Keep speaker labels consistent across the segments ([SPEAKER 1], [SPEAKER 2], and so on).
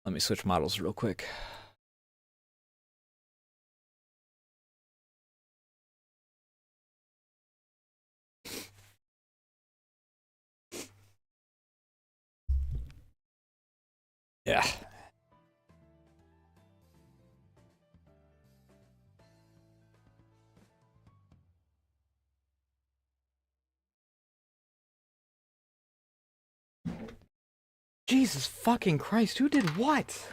[SPEAKER 1] Let me switch models real quick. Yeah. Jesus fucking Christ, who did what?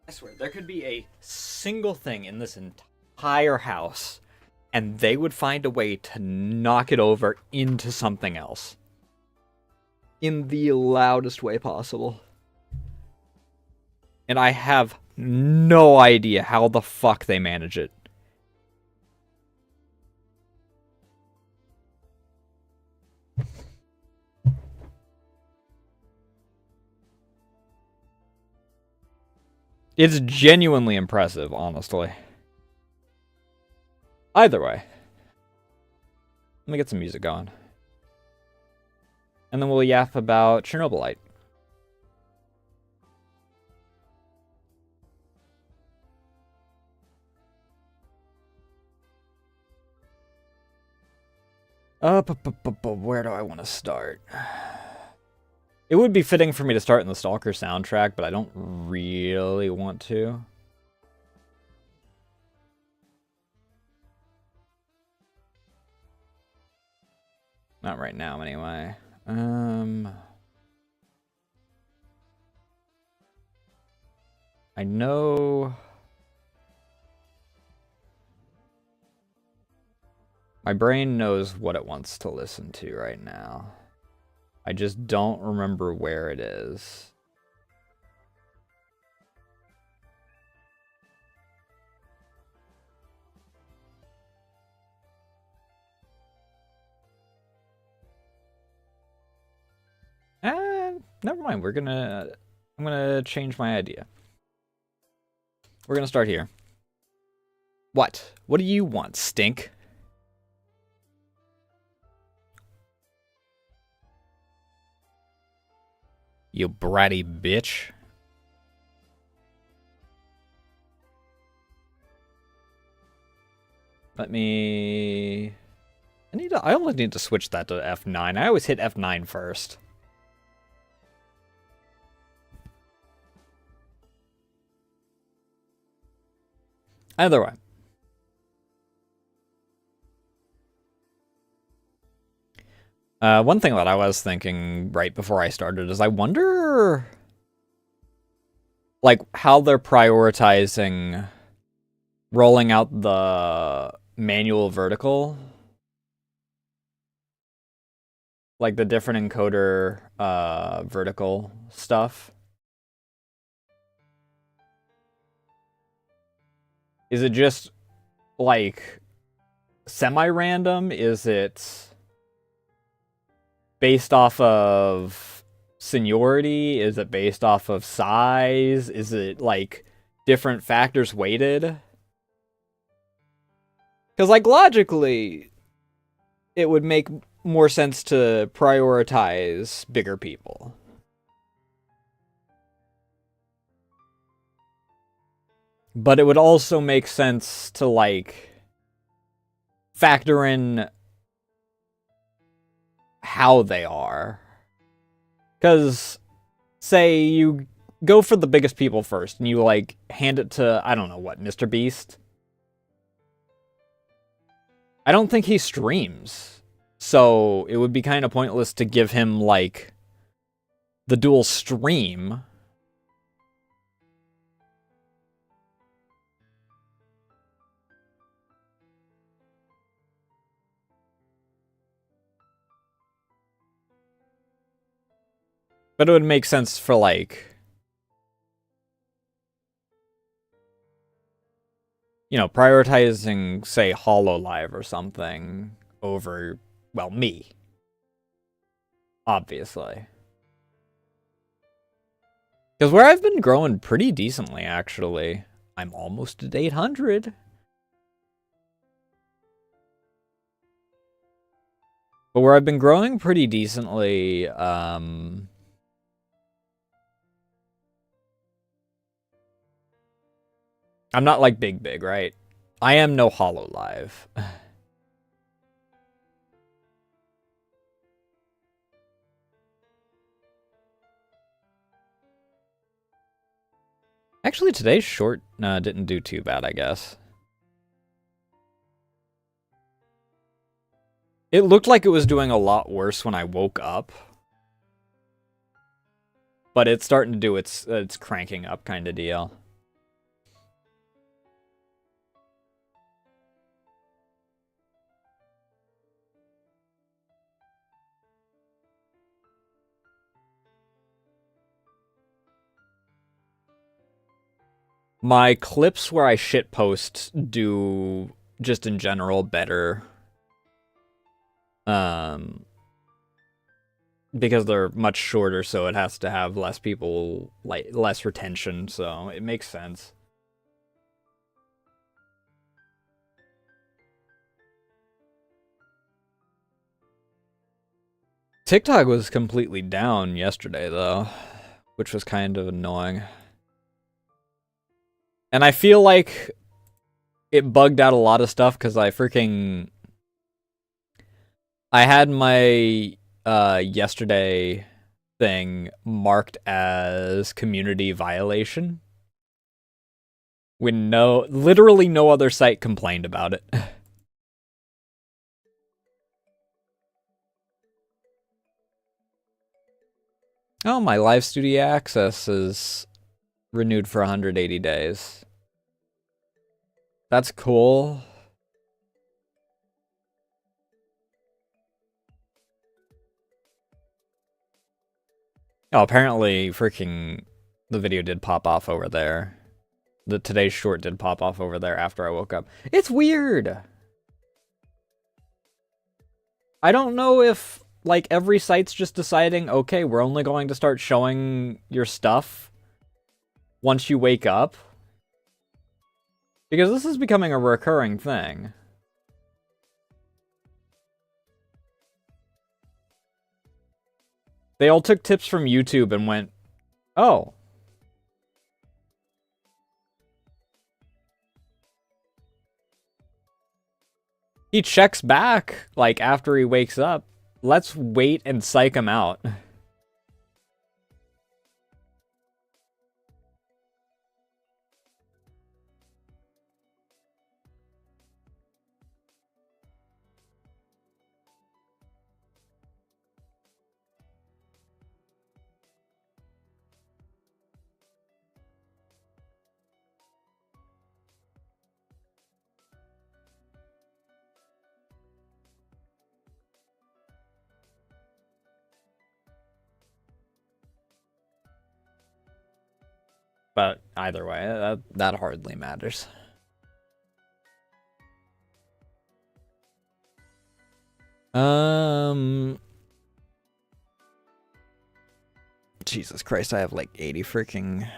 [SPEAKER 1] I swear, there could be a single thing in this entire house, and they would find a way to knock it over into something else. In the loudest way possible. And I have no idea how the fuck they manage it. It's genuinely impressive, honestly. Either way. Let me get some music going. And then we'll yap about Chernobylite. Where do I want to start? It would be fitting for me to start in the S.T.A.L.K.E.R soundtrack, but I don't really want to. Not right now, anyway. I know... My brain knows what it wants to listen to right now. I just don't remember where it is. Never mind. I'm gonna change my idea. We're gonna start here. What? What do you want, Stink? You bratty bitch. Let me... I only need to switch that to F9. I always hit F9 first. Either way. One thing that I was thinking right before I started is I wonder... like, how they're prioritizing rolling out the manual vertical. Like, the different encoder vertical stuff. Is it just, like, semi-random? Is it based off of seniority? Is it based off of size? Is it, like, different factors weighted? Because, like, logically, it would make more sense to prioritize bigger people. But it would also make sense to, like, factor in how they are. Because, say you go for the biggest people first, and you, like, hand it to, I don't know what, Mr. Beast? I don't think he streams, so it would be kind of pointless to give him, like, the dual stream. But it would make sense for, like, you know, prioritizing, say, HoloLive or something over, well, me. Obviously. Because where I've been growing pretty decently, actually. I'm almost at 800. But where I've been growing pretty decently, I'm not like big, right? I am no HoloLive. Actually, today's short didn't do too bad, I guess. It looked like it was doing a lot worse when I woke up. But it's starting to do its cranking up kind of deal. My clips where I shitpost do, just in general, better. Because they're much shorter, so it has to have less people, like, less retention, so it makes sense. TikTok was completely down yesterday, though, which was kind of annoying. And I feel like it bugged out a lot of stuff because I had my yesterday thing marked as community violation when literally no other site complained about it. Oh, my live studio access is renewed for 180 days. That's cool. Oh, apparently freaking the video did pop off over there. The today's short did pop off over there after I woke up. It's weird. I don't know if, like, every site's just deciding, okay, we're only going to start showing your stuff once you wake up. Because this is becoming a recurring thing. They all took tips from YouTube and went, oh. He checks back, like, after he wakes up. Let's wait and psych him out. But either way, that hardly matters. Jesus Christ, I have like 80 freaking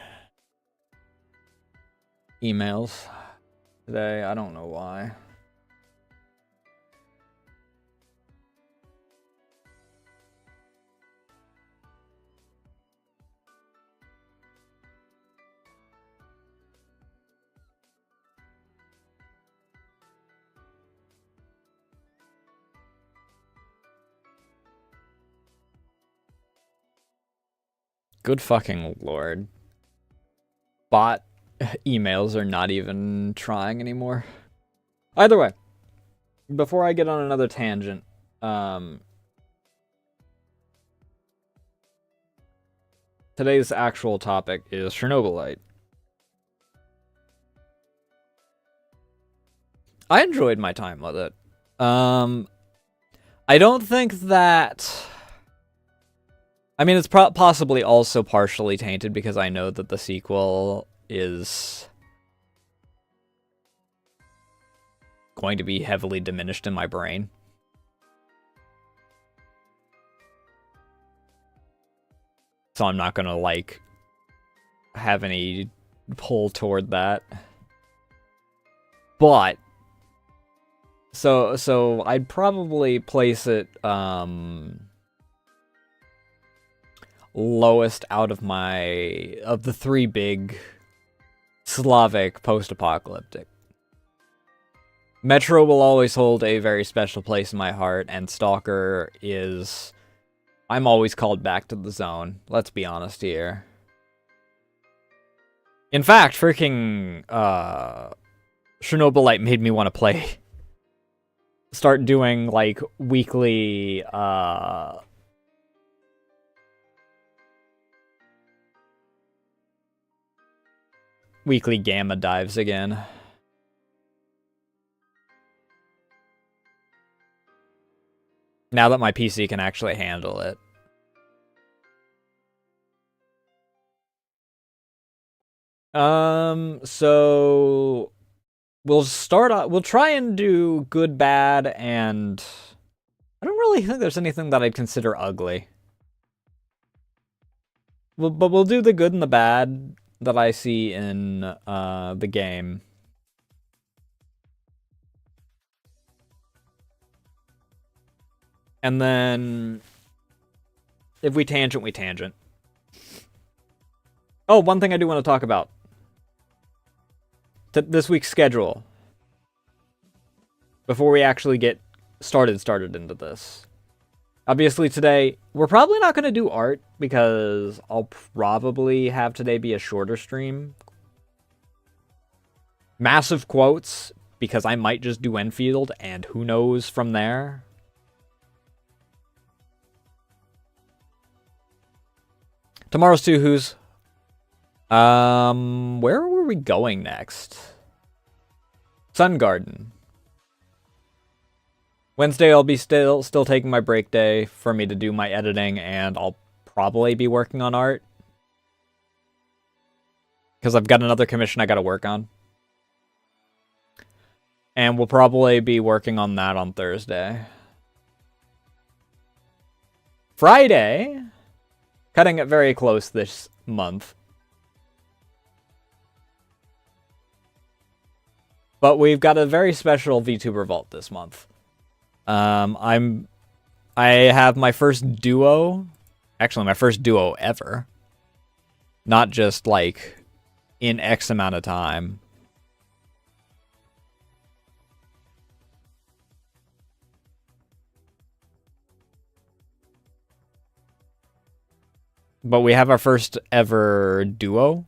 [SPEAKER 1] emails today. I don't know why. Good fucking lord. bot emails are not even trying anymore. Either way, before I get on another tangent, today's actual topic is Chernobylite. I enjoyed my time with it. I don't think that... I mean, it's possibly also partially tainted because I know that the sequel is going to be heavily diminished in my brain. So I'm not gonna, like, have any pull toward that. But so I'd probably place it lowest out of the three big Slavic post-apocalyptic. Metro will always hold a very special place in my heart, and S.T.A.L.K.E.R is... I'm always called back to the zone. Let's be honest here. In fact, freaking Chernobylite made me want to start doing, like, weekly gamma dives again. Now that my PC can actually handle it. So we'll try and do good, bad, and I don't really think there's anything that I'd consider ugly. But we'll do the good and the bad that I see in the game. And then, if we tangent, we tangent. Oh, one thing I do want to talk about. This week's schedule. Before we actually get started into this. Obviously today, we're probably not going to do art, because I'll probably have today be a shorter stream. Massive quotes, because I might just do Enfield, and who knows from there. Tomorrow's Two Who's. Where were we going next? Sun Garden. Wednesday, I'll be still taking my break day for me to do my editing, and I'll probably be working on art. Because I've got another commission I gotta work on. And we'll probably be working on that on Thursday. Friday, cutting it very close this month. But we've got a very special VTuber Vault this month. I have my first duo, actually my first duo ever. Not just, like, in X amount of time. But we have our first ever duo.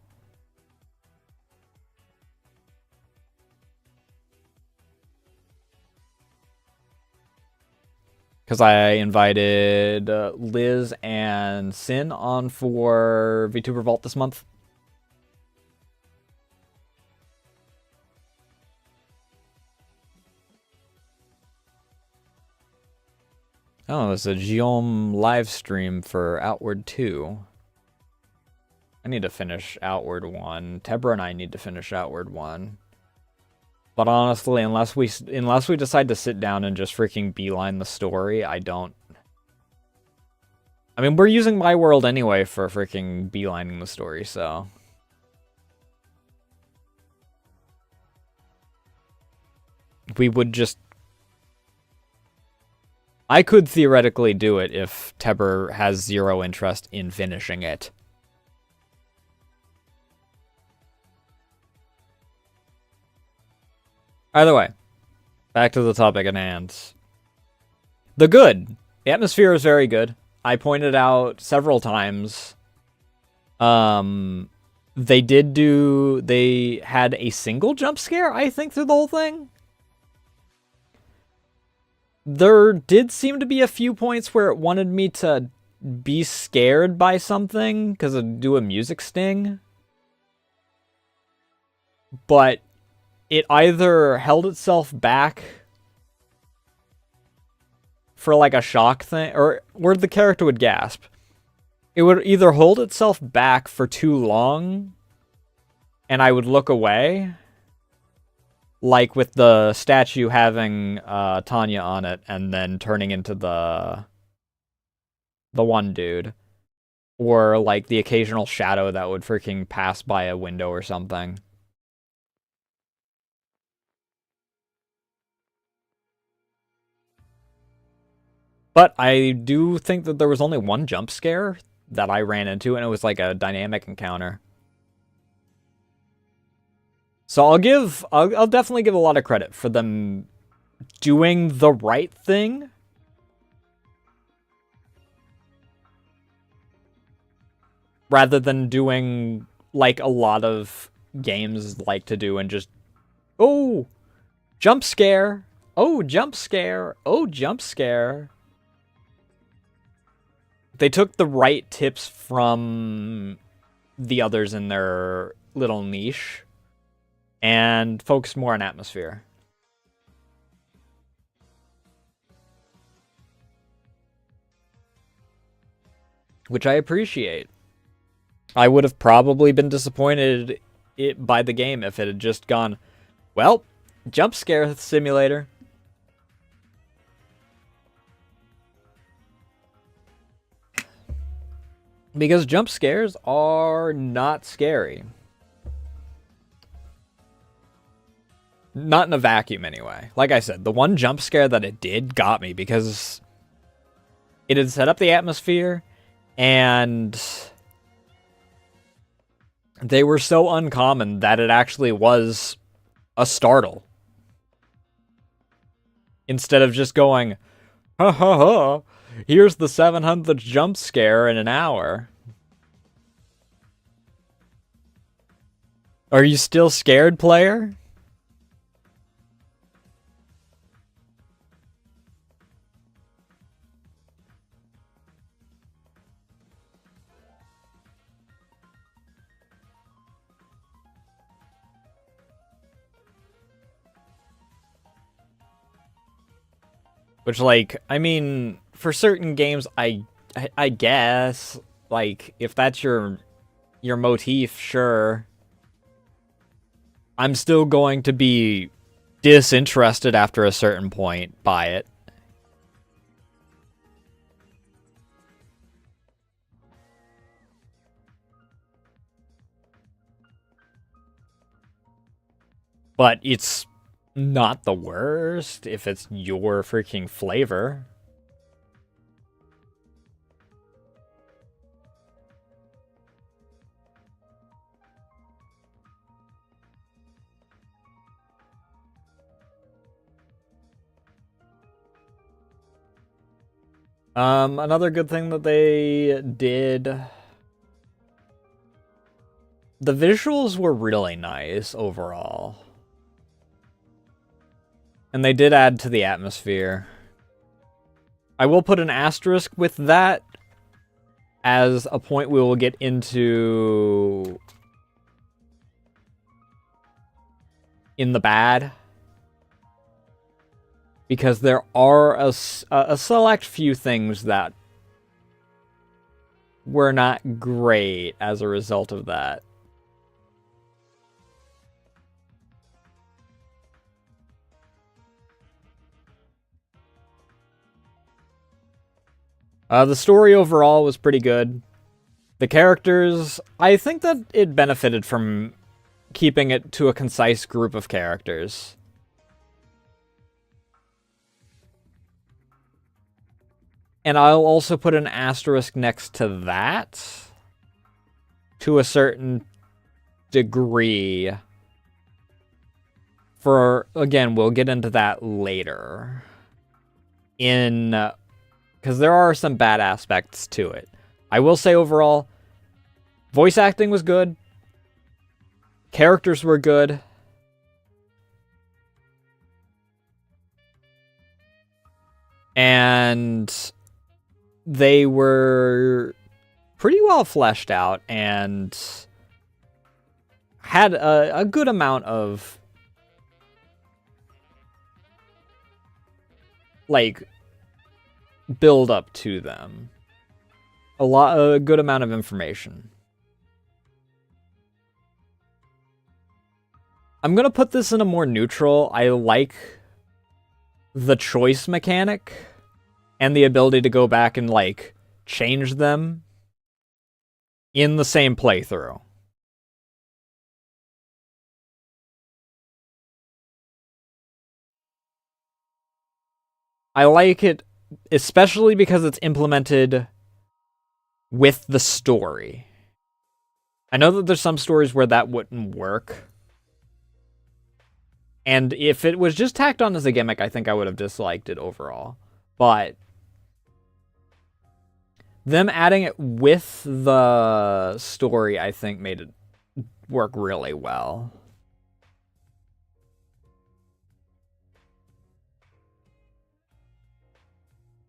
[SPEAKER 1] Because I invited Liz and Sin on for VTuber Vault this month. Oh, it's a Guillaume live stream for Outward 2. I need to finish Outward 1. Tebra and I need to finish Outward 1. But honestly, unless we decide to sit down and just freaking beeline the story, I don't... I mean, we're using My World anyway for freaking beelining the story, so... We would just... I could theoretically do it if Tebber has zero interest in finishing it. Either way, back to the topic at hand. The good. The atmosphere is very good. I pointed out several times that They had a single jump scare, I think, through the whole thing. There did seem to be a few points where it wanted me to be scared by something because it'd do a music sting. But it either held itself back for like a shock thing, or where the character would gasp. It would either hold itself back for too long and I would look away, like with the statue having Tanya on it and then turning into the one dude, or like the occasional shadow that would freaking pass by a window or something. But I do think that there was only one jump scare that I ran into, and it was like a dynamic encounter. So I'll definitely give a lot of credit for them doing the right thing. Rather than doing like a lot of games like to do and just, oh, jump scare. Oh, jump scare. Oh, jump scare. They took the right tips from the others in their little niche and focused more on atmosphere. Which I appreciate. I would have probably been disappointed by the game if it had just gone, well, jump scare simulator. Because jump scares are not scary. Not in a vacuum, anyway. Like I said, the one jump scare that it did got me because it had set up the atmosphere and they were so uncommon that it actually was a startle. Instead of just going, ha ha ha, here's the 700th jump scare in an hour. Are you still scared, player? Which, like, I mean, for certain games, I guess, like, if that's your motif, sure. I'm still going to be disinterested after a certain point by it. But it's not the worst if it's your freaking flavor. Another good thing that they did, the visuals were really nice overall. And they did add to the atmosphere. I will put an asterisk with that as a point we will get into in the bad. Because there are a select few things that were not great as a result of that. The story overall was pretty good. The characters, I think that it benefited from keeping it to a concise group of characters. And I'll also put an asterisk next to that, to a certain degree. For, again, we'll get into that later. Because there are some bad aspects to it. I will say overall, voice acting was good. Characters were good. And they were pretty well fleshed out and had a good amount of, like, build up to them. A good amount of information. I'm gonna put this in a more neutral. I like the choice mechanic and the ability to go back and, like, change them in the same playthrough. I like it, especially because it's implemented with the story. I know that there's some stories where that wouldn't work. And if it was just tacked on as a gimmick, I think I would have disliked it overall. But them adding it with the story, I think, made it work really well.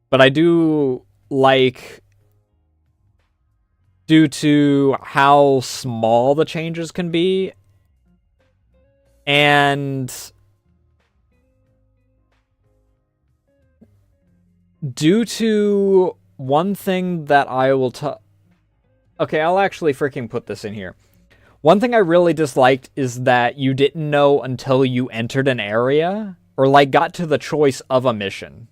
[SPEAKER 1] But I do like, due to how small the changes can be, and due to one thing that I will okay, I'll actually freaking put this in here. One thing I really disliked is that you didn't know until you entered an area, or, like, got to the choice of a mission,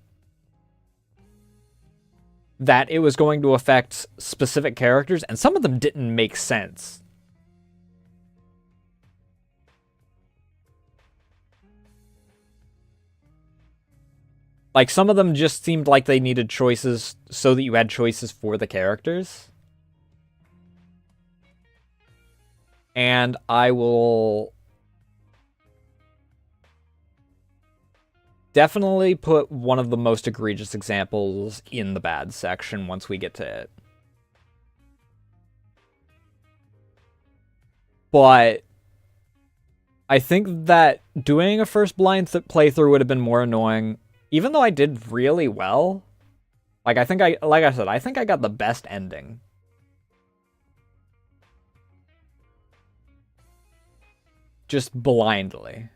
[SPEAKER 1] that it was going to affect specific characters, and some of them didn't make sense. Like, some of them just seemed like they needed choices so that you had choices for the characters. And I will definitely put one of the most egregious examples in the bad section once we get to it. But I think that doing a first blind playthrough would have been more annoying, even though I did really well. Like I said, I think I got the best ending. Just blindly.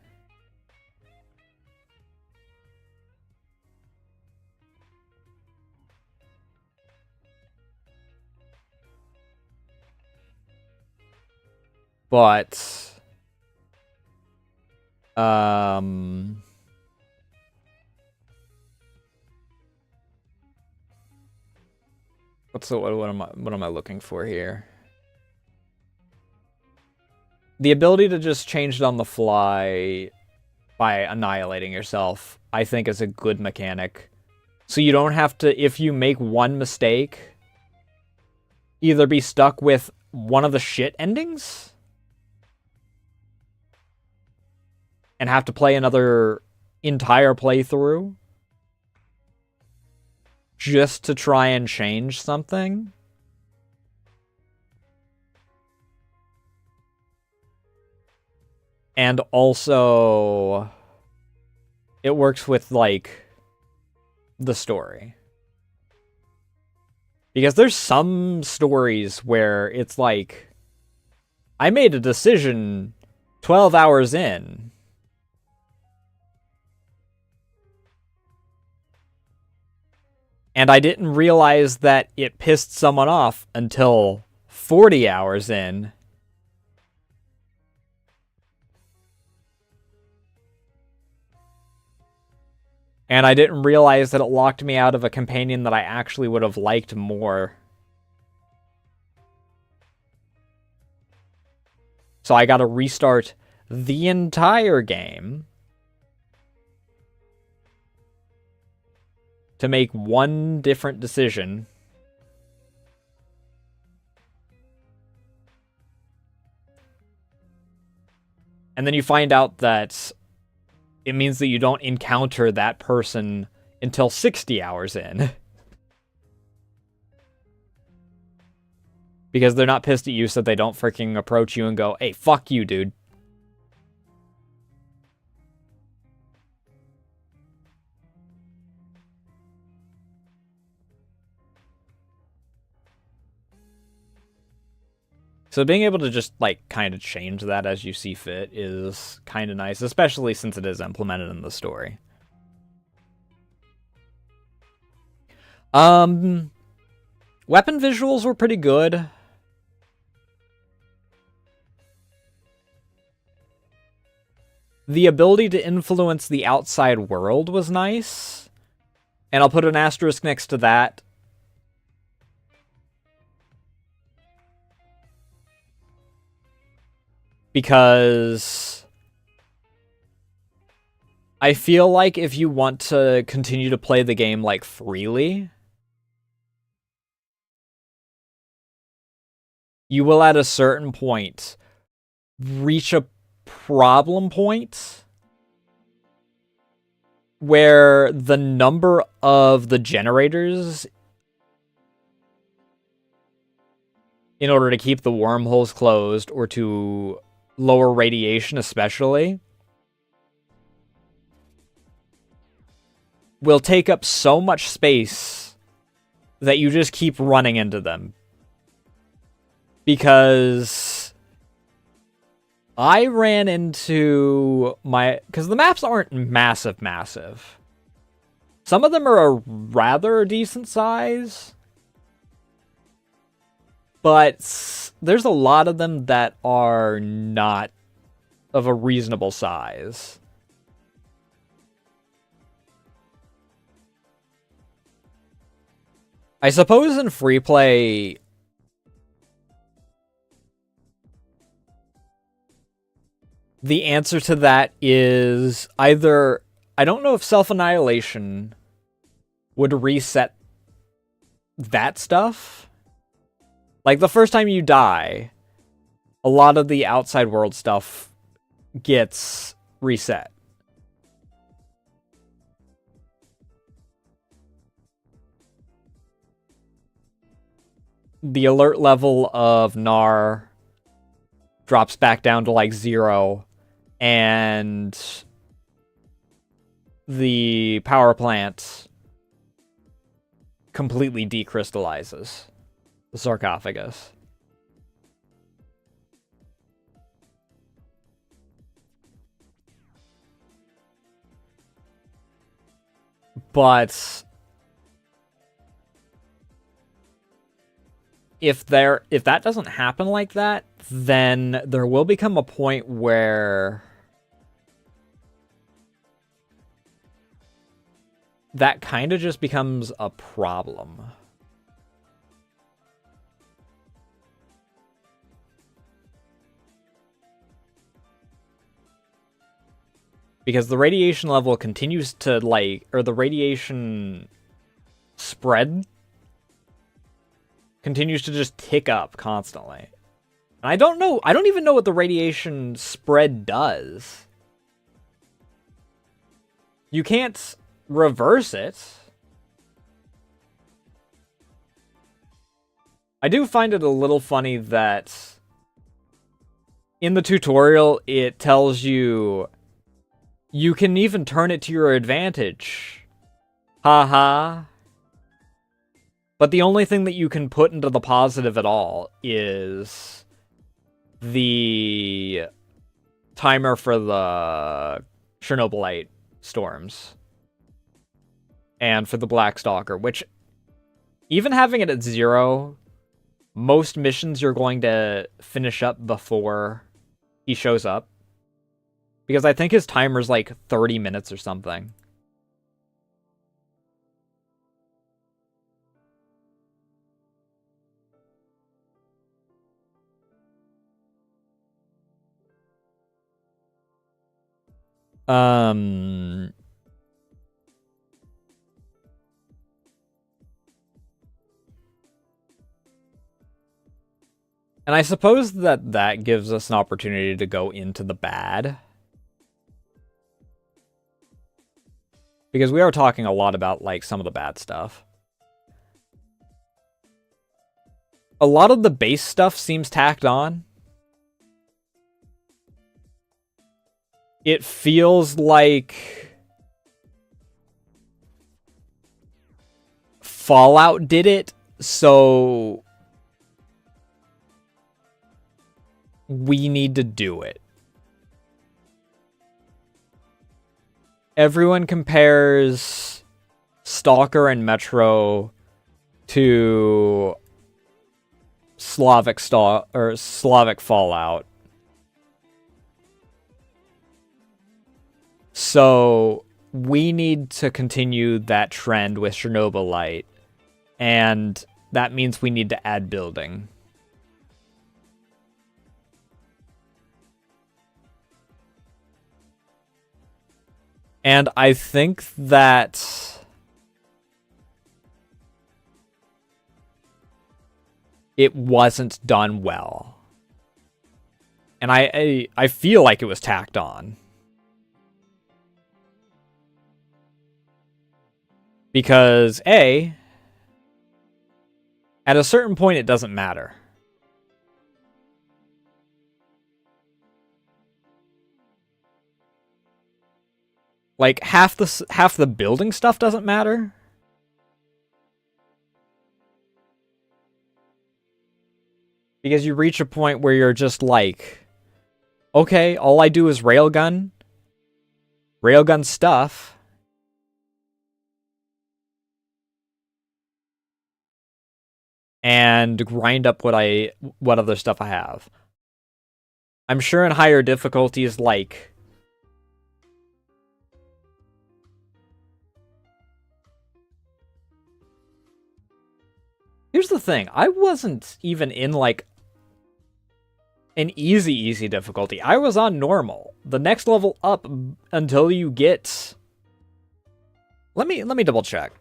[SPEAKER 1] But what am I looking for here? The ability to just change it on the fly by annihilating yourself, I think, is a good mechanic. So you don't have to, if you make one mistake, either be stuck with one of the shit endings and have to play another entire playthrough just to try and change something. And also, it works with, like, the story. Because there's some stories where it's like, I made a decision 12 hours in. And I didn't realize that it pissed someone off until 40 hours in. And I didn't realize that it locked me out of a companion that I actually would have liked more. So I gotta restart the entire game to make one different decision. And then you find out that it means that you don't encounter that person until 60 hours in. Because they're not pissed at you, so they don't freaking approach you and go, hey, fuck you, dude. So being able to just, like, kind of change that as you see fit is kind of nice, especially since it is implemented in the story. Weapon visuals were pretty good. The ability to influence the outside world was nice. And I'll put an asterisk next to that. Because I feel like if you want to continue to play the game, like, freely, you will at a certain point reach a problem point where the number of the generators in order to keep the wormholes closed or to lower radiation especially will take up so much space that you just keep running into them. Because I ran into because the maps aren't massive. Some of them are a rather decent size, but there's a lot of them that are not of a reasonable size. I suppose in free play, the answer to that is either, I don't know if self-annihilation would reset that stuff. Like, the first time you die, a lot of the outside world stuff gets reset. The alert level of N.A.R. drops back down to, like, 0, and the power plant completely decrystallizes the sarcophagus. But if that doesn't happen like that, then there will become a point where that kind of just becomes a problem. Because the radiation level continues to, like, or the radiation spread continues to just tick up constantly. And I don't even know what the radiation spread does. You can't reverse it. I do find it a little funny that in the tutorial it tells you you can even turn it to your advantage. Haha. But the only thing that you can put into the positive at all is the timer for the Chernobylite storms. And for the Black Stalker, which, even having it at 0, most missions you're going to finish up before he shows up. Because I think his timer's like 30 minutes or something. And I suppose that gives us an opportunity to go into the bad. Because we are talking a lot about, like, some of the bad stuff. A lot of the base stuff seems tacked on. It feels like Fallout did it, so we need to do it. Everyone compares S.T.A.L.K.E.R and Metro to Slavic Fallout. So we need to continue that trend with Chernobylite, and that means we need to add building. And I think that it wasn't done well. And I feel like it was tacked on. Because, A, at a certain point it doesn't matter. Like, half the building stuff doesn't matter. Because you reach a point where you're just like, okay, all I do is railgun stuff, and grind up what other stuff I have. I'm sure in higher difficulties, like, here's the thing, I wasn't even in, like, an easy difficulty. I was on normal. The next level up until you get... Let me double check.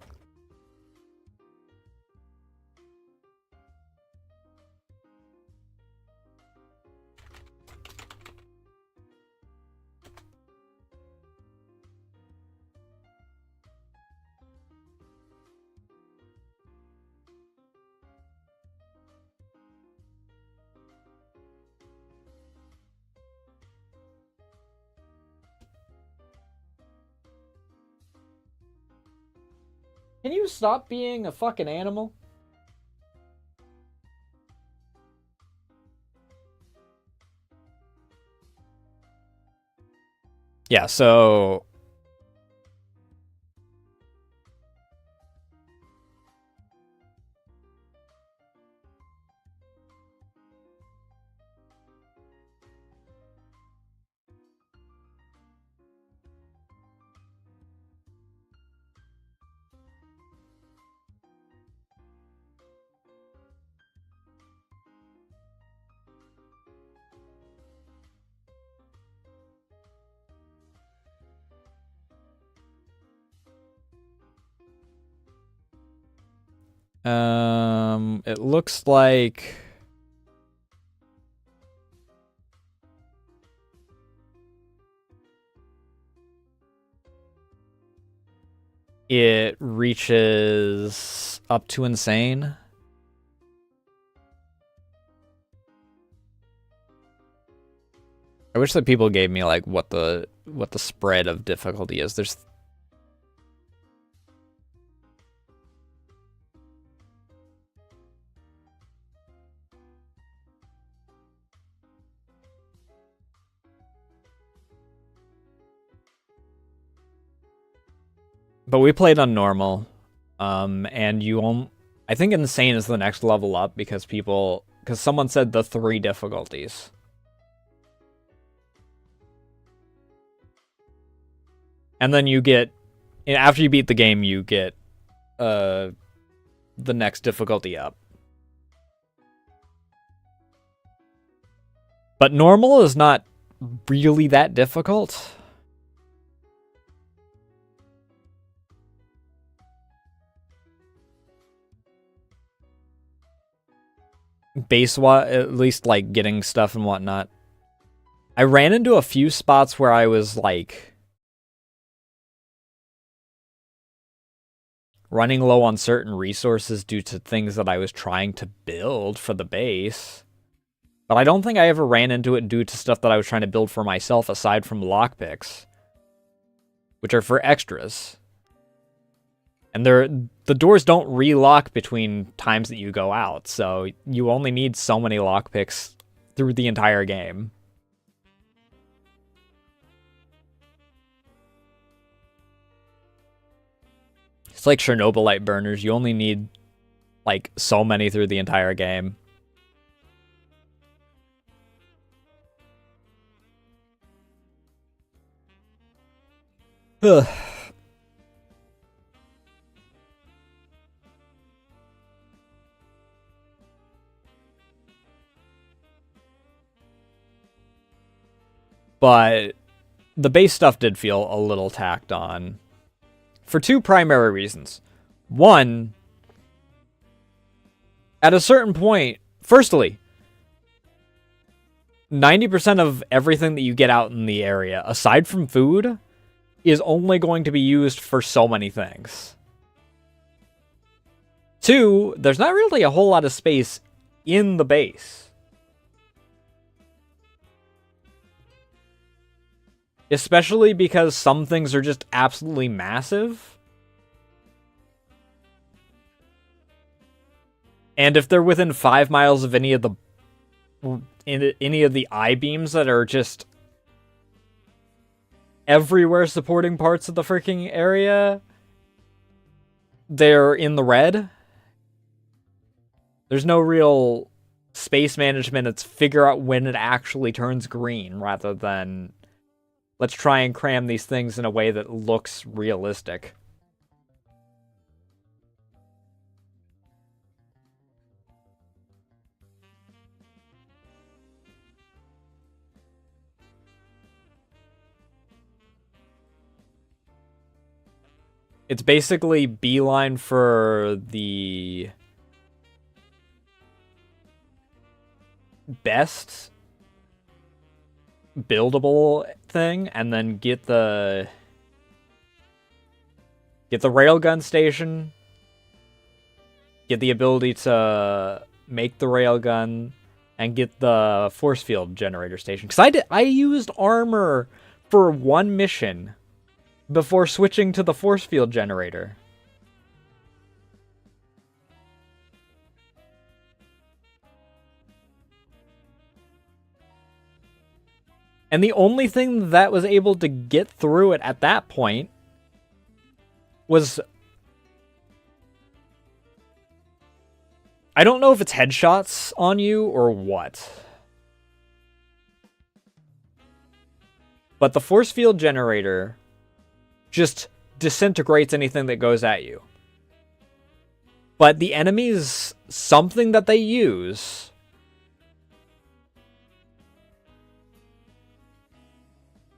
[SPEAKER 1] Can you stop being a fucking animal? Yeah, so... it looks like... it reaches up to insane. I wish that people gave me, like, what the spread of difficulty is. There's... But we played on normal, and I think insane is the next level up because someone said the 3 difficulties. And then you get, after you beat the game, you get the next difficulty up. But normal is not really that difficult. At least, like, getting stuff and whatnot. I ran into a few spots where I was, like, running low on certain resources due to things that I was trying to build for the base. But I don't think I ever ran into it due to stuff that I was trying to build for myself aside from lockpicks, which are for extras. And the doors don't relock between times that you go out, so you only need so many lockpicks through the entire game. It's like Chernobylite burners. You only need, like, so many through the entire game. Ugh. But the base stuff did feel a little tacked on. For two primary reasons. One, at a certain point, firstly, 90% of everything that you get out in the area, aside from food, is only going to be used for so many things. Two, there's not really a whole lot of space in the base. Especially because some things are just absolutely massive. And if they're within 5 miles of any of the I-beams that are just everywhere supporting parts of the freaking area, they're in the red. There's no real space management. It's figure out when it actually turns green rather than let's try and cram these things in a way that looks realistic. It's basically beeline for the best buildable thing, and then get the railgun station, get the ability to make the railgun, and get the force field generator station. Because I used armor for one mission before switching to the force field generator. And the only thing that was able to get through it at that point was... I don't know if it's headshots on you or what. But the force field generator just disintegrates anything that goes at you. But the enemies, something that they use...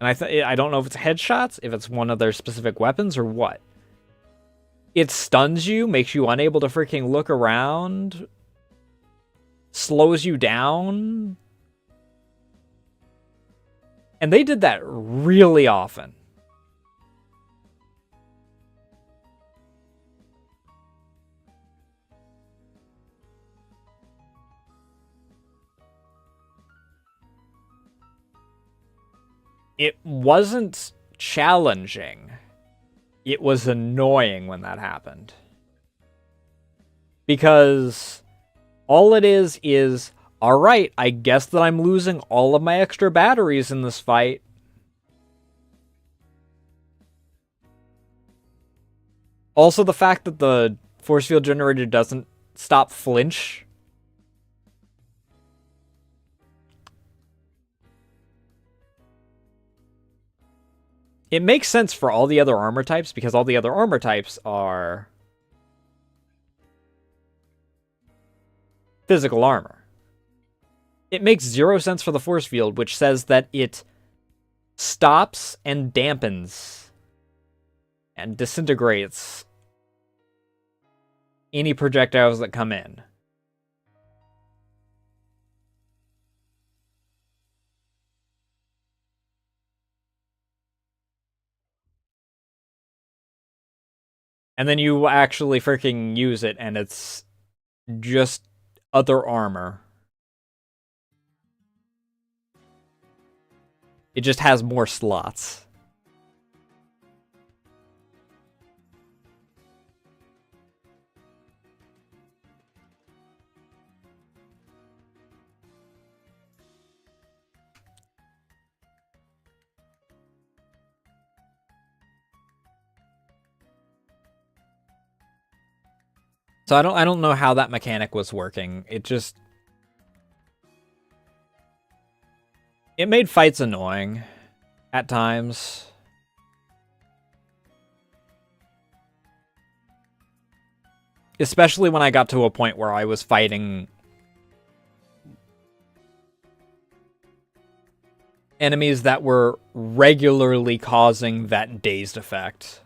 [SPEAKER 1] And I don't know if it's headshots, if it's one of their specific weapons, or what. It stuns you, makes you unable to freaking look around, slows you down. And they did that really often. It wasn't challenging. It was annoying when that happened. Because all it is, alright, I guess that I'm losing all of my extra batteries in this fight. Also, the fact that the force field generator doesn't stop flinch. It makes sense for all the other armor types, because all the other armor types are physical armor. It makes zero sense for the force field, which says that it stops and dampens and disintegrates any projectiles that come in. And then you actually freaking use it, and it's just other armor. It just has more slots. So I don't know how that mechanic was working. It made fights annoying at times. Especially when I got to a point where I was fighting enemies that were regularly causing that dazed effect.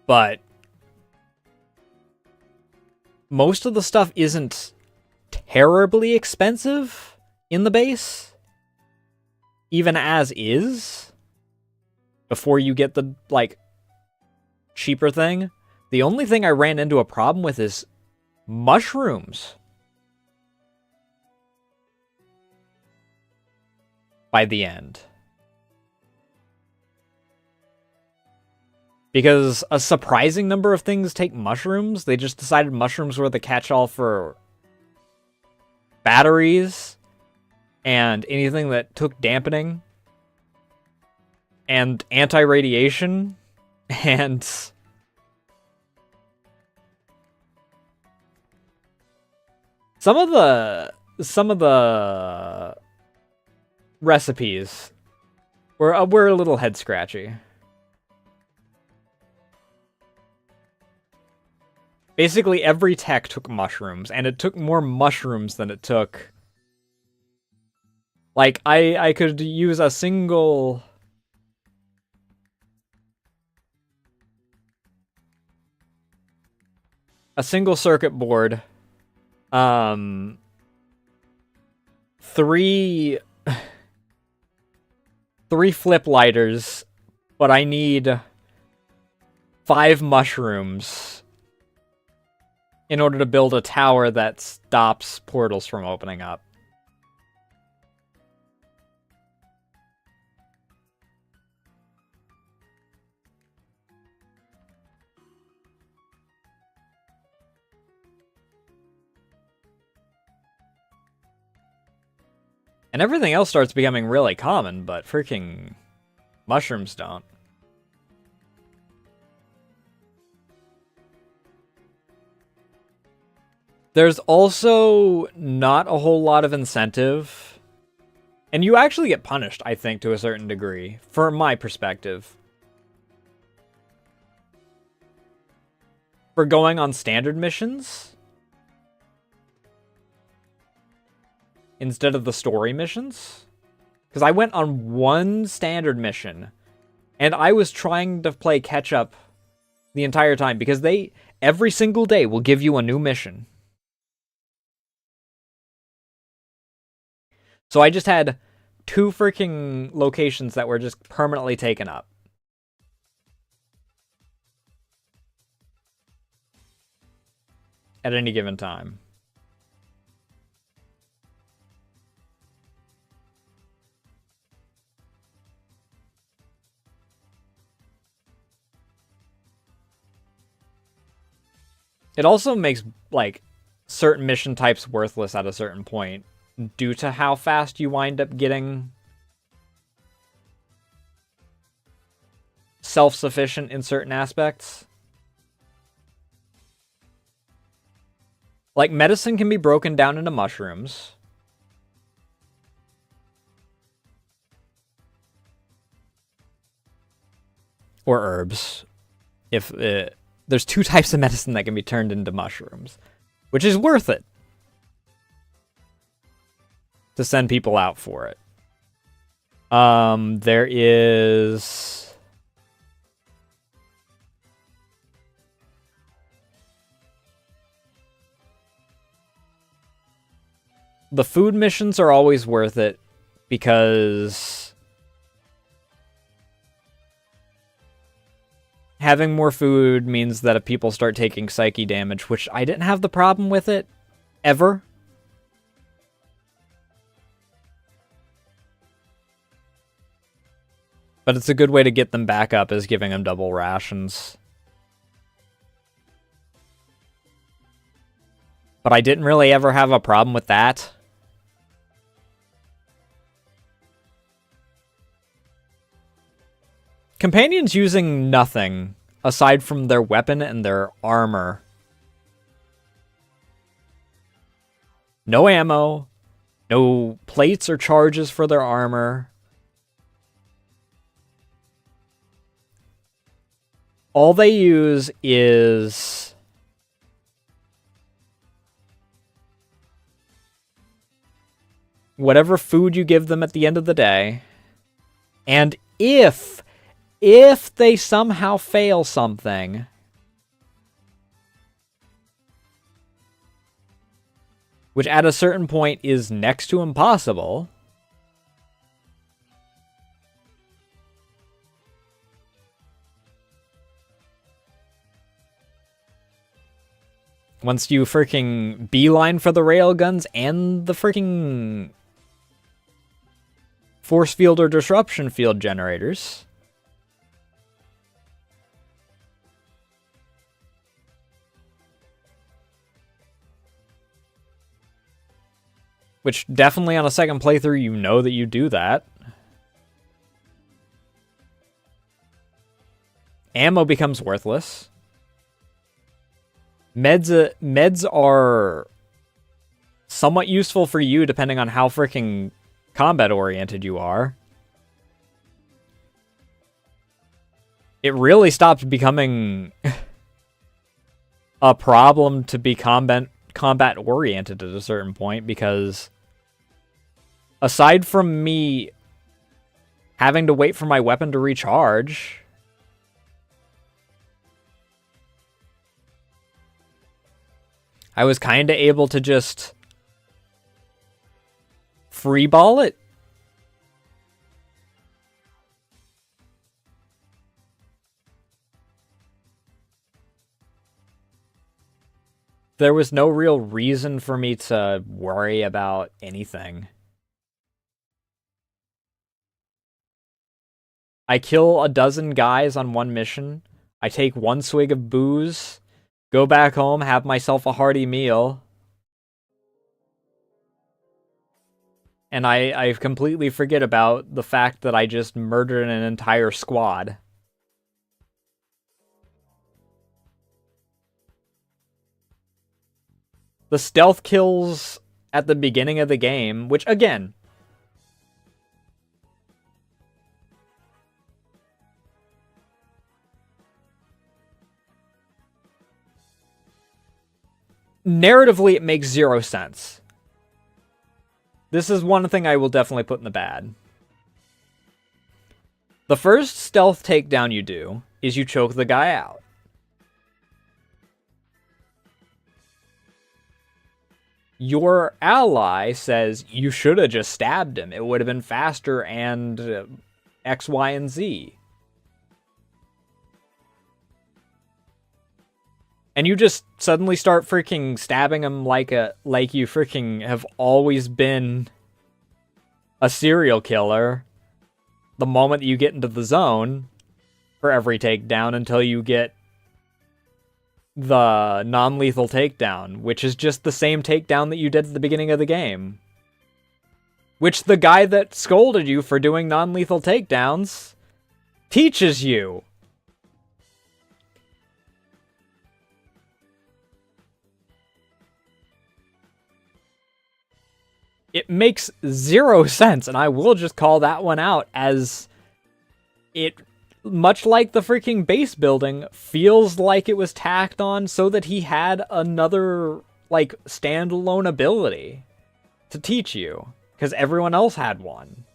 [SPEAKER 1] But most of the stuff isn't terribly expensive in the base, even as is, before you get the, like, cheaper thing. The only thing I ran into a problem with is mushrooms. By the end. Because a surprising number of things take mushrooms. They just decided mushrooms were the catch-all for batteries and anything that took dampening and anti-radiation and some of the recipes were a little head scratchy. Basically, every tech took mushrooms, and it took more mushrooms than it took. Like, I could use a single circuit board, three flip lighters, but I need 5 mushrooms in order to build a tower that stops portals from opening up. And everything else starts becoming really common, but freaking mushrooms don't. There's also not a whole lot of incentive. And you actually get punished, I think, to a certain degree, from my perspective, for going on standard missions instead of the story missions. Because I went on one standard mission, and I was trying to play catch-up the entire time, because they, every single day, will give you a new mission. So I just had 2 freaking locations that were just permanently taken up. At any given time. It also makes, like, certain mission types worthless at a certain point, due to how fast you wind up getting self-sufficient in certain aspects. Like, medicine can be broken down into mushrooms. Or herbs. If there's 2 types of medicine that can be turned into mushrooms, which is worth it to send people out for it. There is the food missions are always worth it, because having more food means that if people start taking psyche damage, which I didn't have the problem with it ever. But it's a good way to get them back up, is giving them double rations. But I didn't really ever have a problem with that. Companions using nothing aside from their weapon and their armor. No ammo, no plates or charges for their armor. All they use is whatever food you give them at the end of the day. And if they somehow fail something, which at a certain point is next to impossible, once you freaking beeline for the railguns and the freaking force field or disruption field generators, which definitely on a second playthrough, you know that you do that. Ammo becomes worthless. Meds are somewhat useful for you depending on how freaking combat-oriented you are. It really stopped becoming a problem to be combat-oriented at a certain point, because aside from me having to wait for my weapon to recharge, I was kind of able to just freeball it. There was no real reason for me to worry about anything. I kill a dozen guys on one mission. I take one swig of booze, go back home, have myself a hearty meal, and I completely forget about the fact that I just murdered an entire squad. The stealth kills at the beginning of the game, which, again, narratively, it makes zero sense. This is one thing I will definitely put in the bad. The first stealth takedown you do is you choke the guy out. Your ally says you should have just stabbed him. It would have been faster and X, Y, and Z. And you just suddenly start freaking stabbing him like you freaking have always been a serial killer the moment that you get into the zone for every takedown until you get the non-lethal takedown, which is just the same takedown that you did at the beginning of the game. Which the guy that scolded you for doing non-lethal takedowns teaches you. It makes zero sense, and I will just call that one out, as it, much like the freaking base building, feels like it was tacked on so that he had another, like, standalone ability to teach you, because everyone else had one.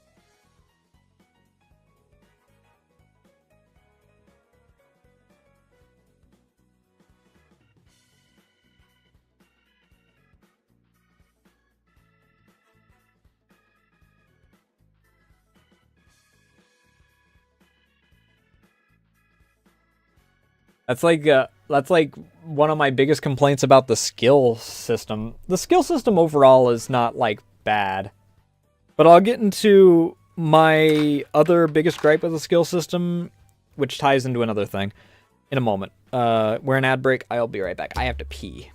[SPEAKER 1] That's like one of my biggest complaints about the skill system. The skill system overall is not, like, bad. But I'll get into my other biggest gripe with the skill system, which ties into another thing, in a moment. We're an ad break. I'll be right back. I have to pee.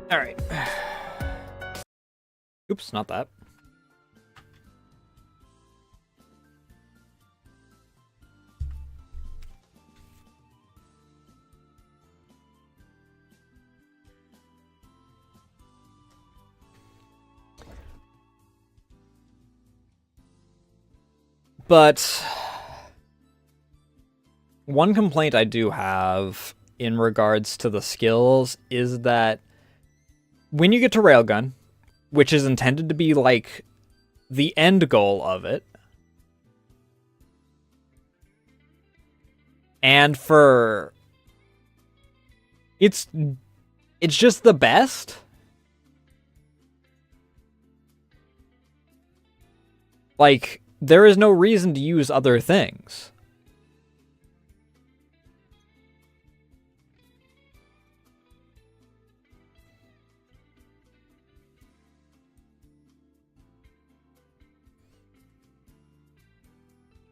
[SPEAKER 1] All right. Oops, not that. But one complaint I do have in regards to the skills is that when you get to Railgun, which is intended to be like the end goal of it, and for it's just the best. Like, there is no reason to use other things.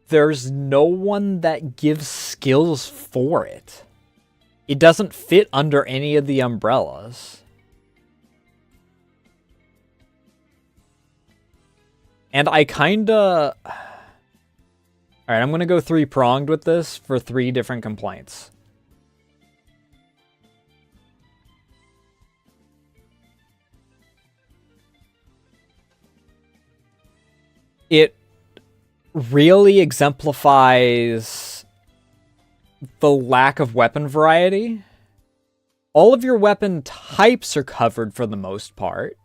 [SPEAKER 1] There's no one that gives skills for it. It doesn't fit under any of the umbrellas. And I kinda... Alright, I'm gonna go three-pronged with this for 3 different complaints. It really exemplifies the lack of weapon variety. All of your weapon types are covered for the most part.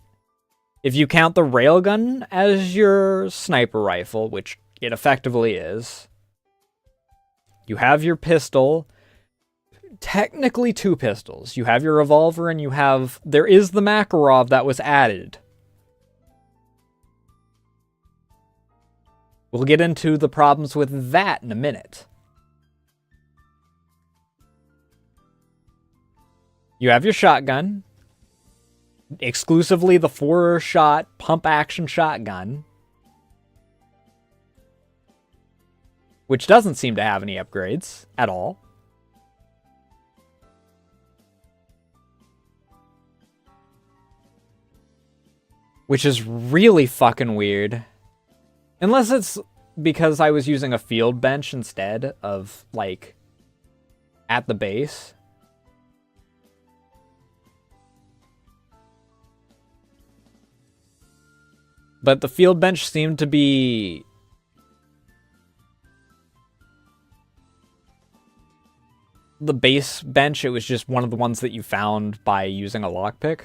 [SPEAKER 1] If you count the railgun as your sniper rifle, which it effectively is, you have your pistol, technically 2 pistols. You have your revolver and there is the Makarov that was added. We'll get into the problems with that in a minute. You have your shotgun, exclusively the 4-shot pump-action shotgun, which doesn't seem to have any upgrades at all. Which is really fucking weird. Unless it's because I was using a field bench instead of, like, at the base. But the field bench seemed to be... the base bench, it was just one of the ones that you found by using a lockpick.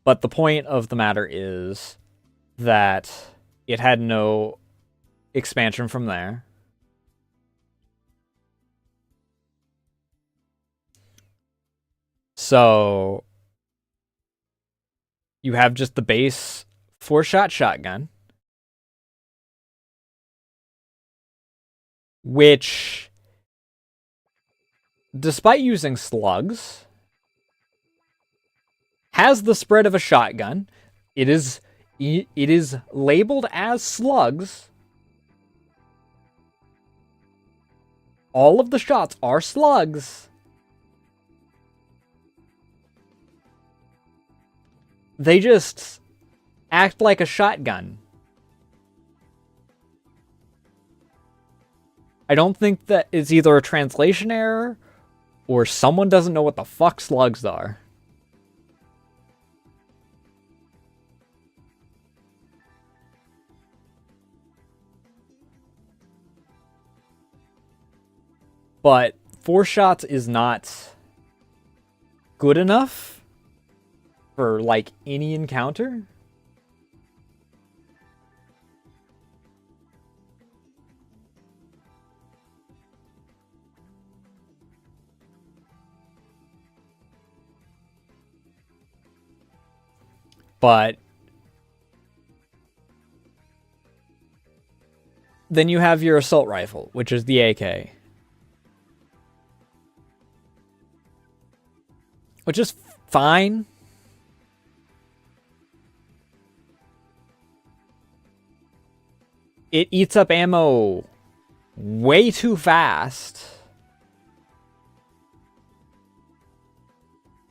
[SPEAKER 1] But the point of the matter is that it had no expansion from there. So You have just the base 4-shot shotgun, which, despite using slugs, has the spread of a shotgun. It is labeled as slugs. All of the shots are slugs. They just act like a shotgun. I don't think that it's either a translation error or someone doesn't know what the fuck slugs are. But 4 shots is not good enough for, like, any encounter. But then you have your assault rifle, which is the AK. Which is fine. It eats up ammo way too fast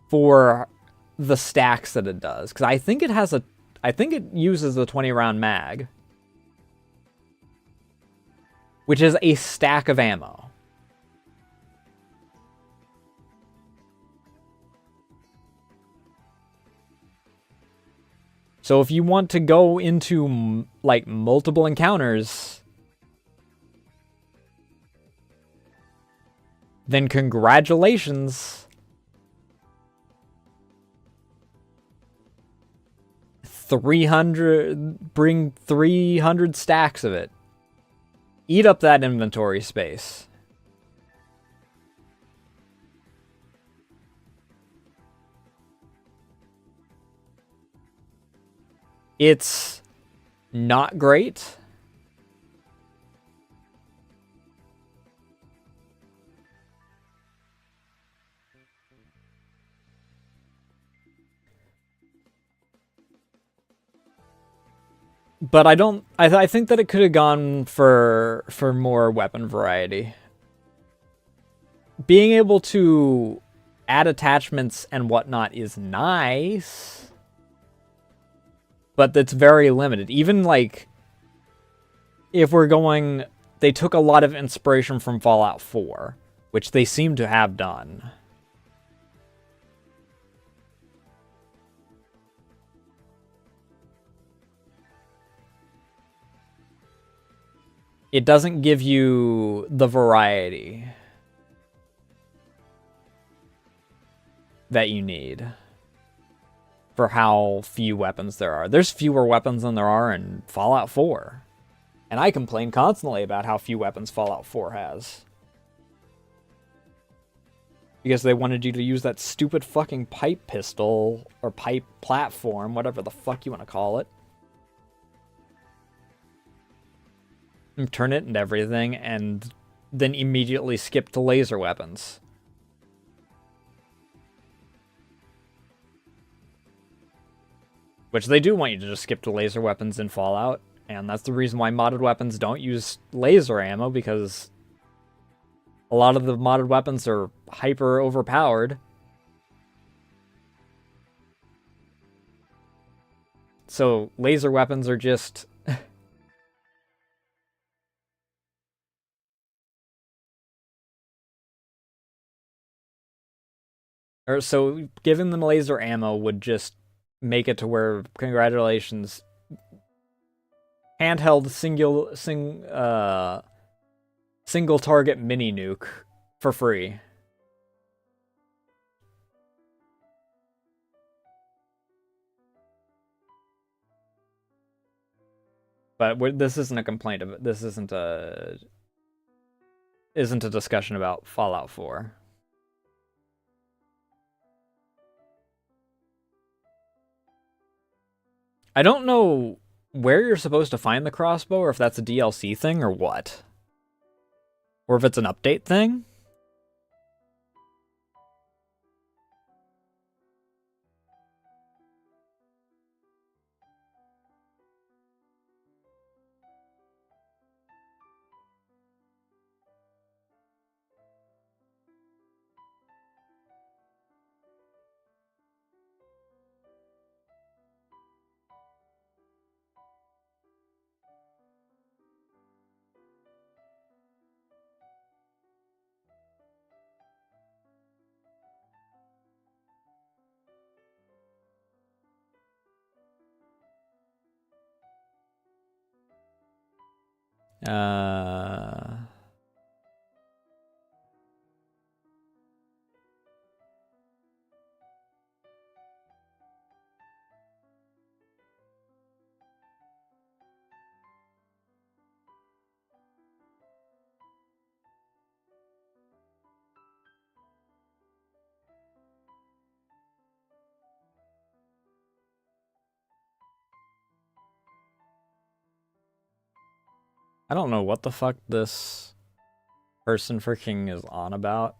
[SPEAKER 1] for the stacks that it does. Because I think it uses a 20-round mag, which is a stack of ammo. So if you want to go into, like, multiple encounters, then congratulations. 300, bring 300 stacks of it. Eat up that inventory space. It's not great. But I think that it could have gone for more weapon variety. Being able to add attachments and whatnot is nice, but that's very limited. Even, like, if we're going, they took a lot of inspiration from Fallout 4, which they seem to have done. It doesn't give you the variety that you need for how few weapons there are. There's fewer weapons than there are in Fallout 4. And I complain constantly about how few weapons Fallout 4 has. Because they wanted you to use that stupid fucking pipe pistol, or pipe platform, whatever the fuck you want to call it. And turn it into everything, and then immediately skip to laser weapons. Which they do want you to just skip to laser weapons in Fallout, and that's the reason why modded weapons don't use laser ammo, because a lot of the modded weapons are hyper overpowered. So laser weapons are just... or so giving them laser ammo would just make it to where, congratulations, handheld single target mini nuke for free. But this isn't a complaint of it. This isn't a discussion about Fallout 4. I don't know where you're supposed to find the crossbow, or if that's a DLC thing, or what. Or if it's an update thing. I don't know what the fuck this person freaking is on about.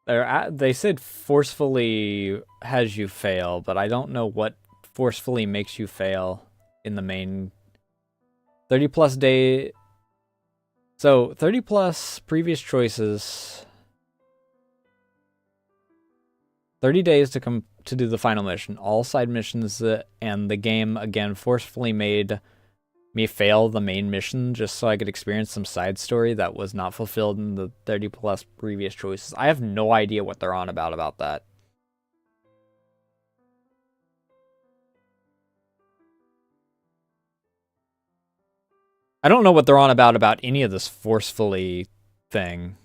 [SPEAKER 1] They said forcefully has you fail, but I don't know what forcefully makes you fail in the main 30 plus day. So 30 plus previous choices, 30 days to do the final mission. All side missions and the game again forcefully made me fail the main mission just so I could experience some side story that was not fulfilled in the 30 plus previous choices. I have no idea what they're on about that. I don't know what they're on about any of this forcefully thing.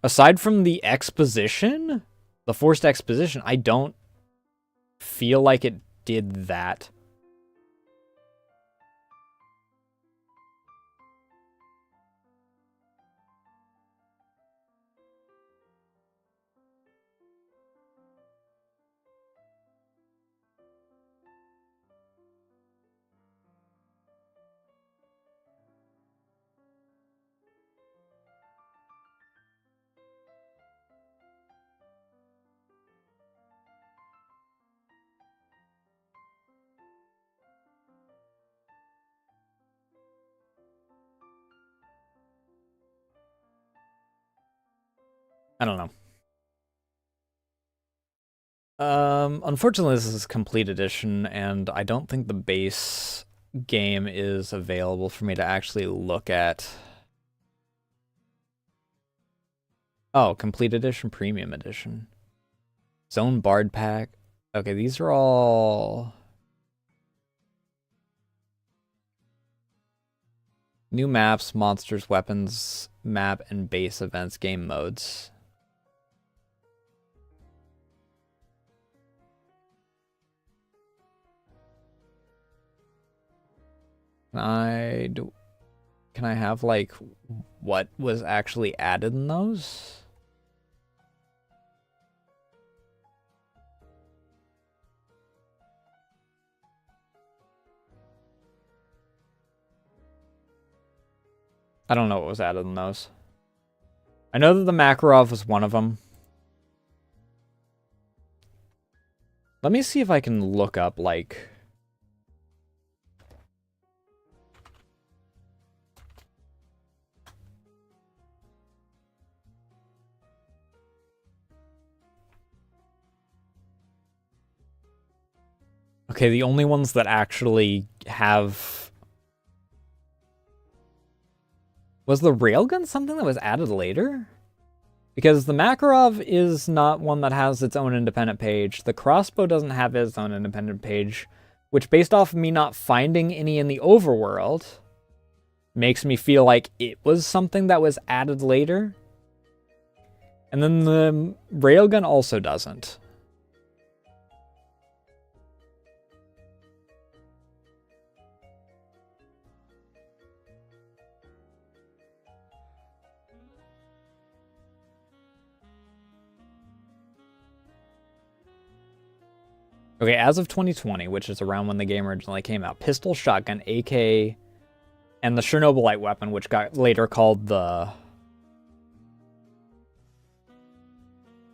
[SPEAKER 1] Aside from the exposition, the forced exposition, I don't feel like it did that. I don't know. Unfortunately, this is complete edition, and I don't think the base game is available for me to actually look at. Oh, complete edition, premium edition. Zone Bard Pack. Okay, these are all new maps, monsters, weapons, map, and base events game modes. Can I have like what was actually added in those? I don't know what was added in those. I know that the Makarov was one of them. Let me see if I can look up, like... Okay, the only ones that actually have... Was the railgun something that was added later? Because the Makarov is not one that has its own independent page. The crossbow doesn't have its own independent page, which, based off of me not finding any in the overworld, makes me feel like it was something that was added later. And then the railgun also doesn't. Okay, as of 2020, which is around when the game originally came out, pistol, shotgun, AK, and the Chernobylite weapon, which got later called the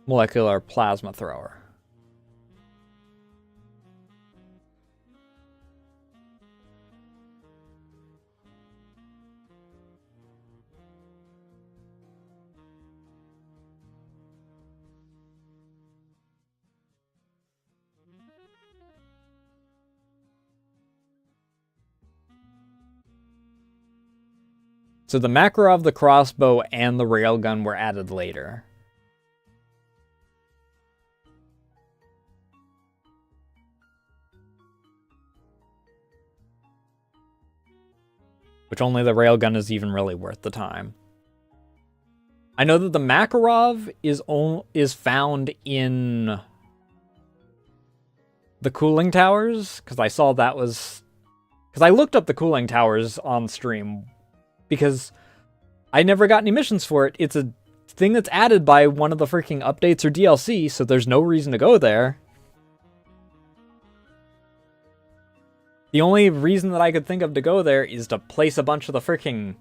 [SPEAKER 1] molecular plasma thrower. So the Makarov, the crossbow, and the railgun were added later. Which only the railgun is even really worth the time. I know that the Makarov is found in the cooling towers, because I saw that was... Because I looked up the cooling towers on stream, because I never got any missions for it. It's a thing that's added by one of the freaking updates or DLC, so there's no reason to go there. The only reason that I could think of to go there is to place a bunch of the freaking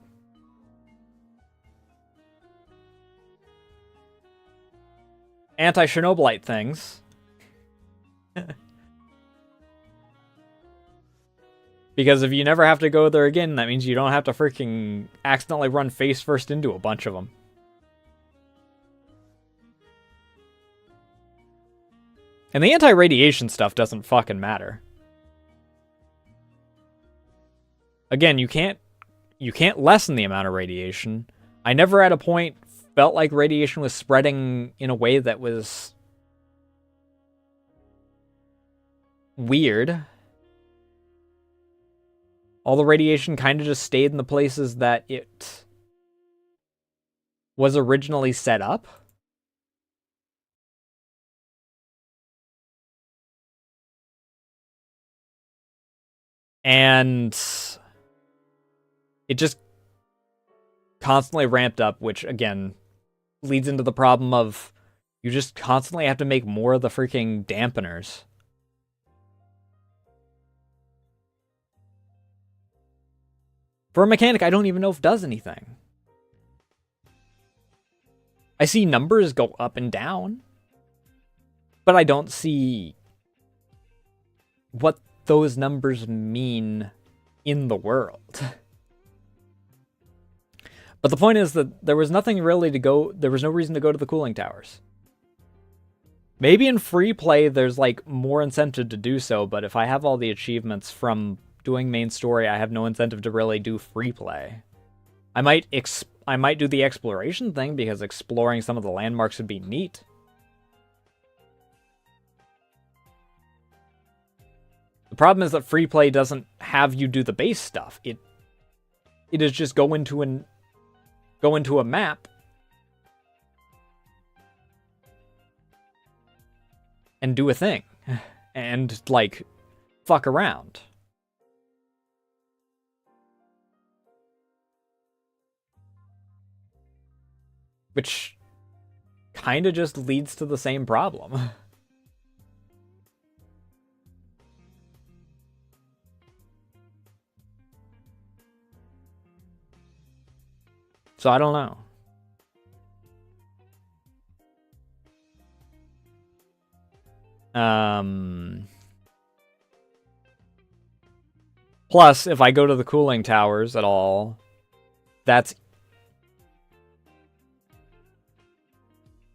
[SPEAKER 1] anti-Chernobylite things. Because if you never have to go there again, that means you don't have to freaking accidentally run face first into a bunch of them. And the anti-radiation stuff doesn't fucking matter. Again, you can't lessen the amount of radiation. I never at a point felt like radiation was spreading in a way that was weird. All the radiation kind of just stayed in the places that it was originally set up. And it just constantly ramped up, which, again, leads into the problem of you just constantly have to make more of the freaking dampeners. For a mechanic, I don't even know if it does anything. I see numbers go up and down, but I don't see what those numbers mean in the world. But the point is that there was nothing really to go, there was no reason to go to the cooling towers. Maybe in free play there's like more incentive to do so, but if I have all the achievements from doing main story, I have no incentive to really do free play. I might do the exploration thing because exploring some of the landmarks would be neat. The problem is that free play doesn't have you do the base stuff. It is just go into a map and do a thing and like fuck around. Which kind of just leads to the same problem. So I don't know. Plus, if I go to the cooling towers at all, that's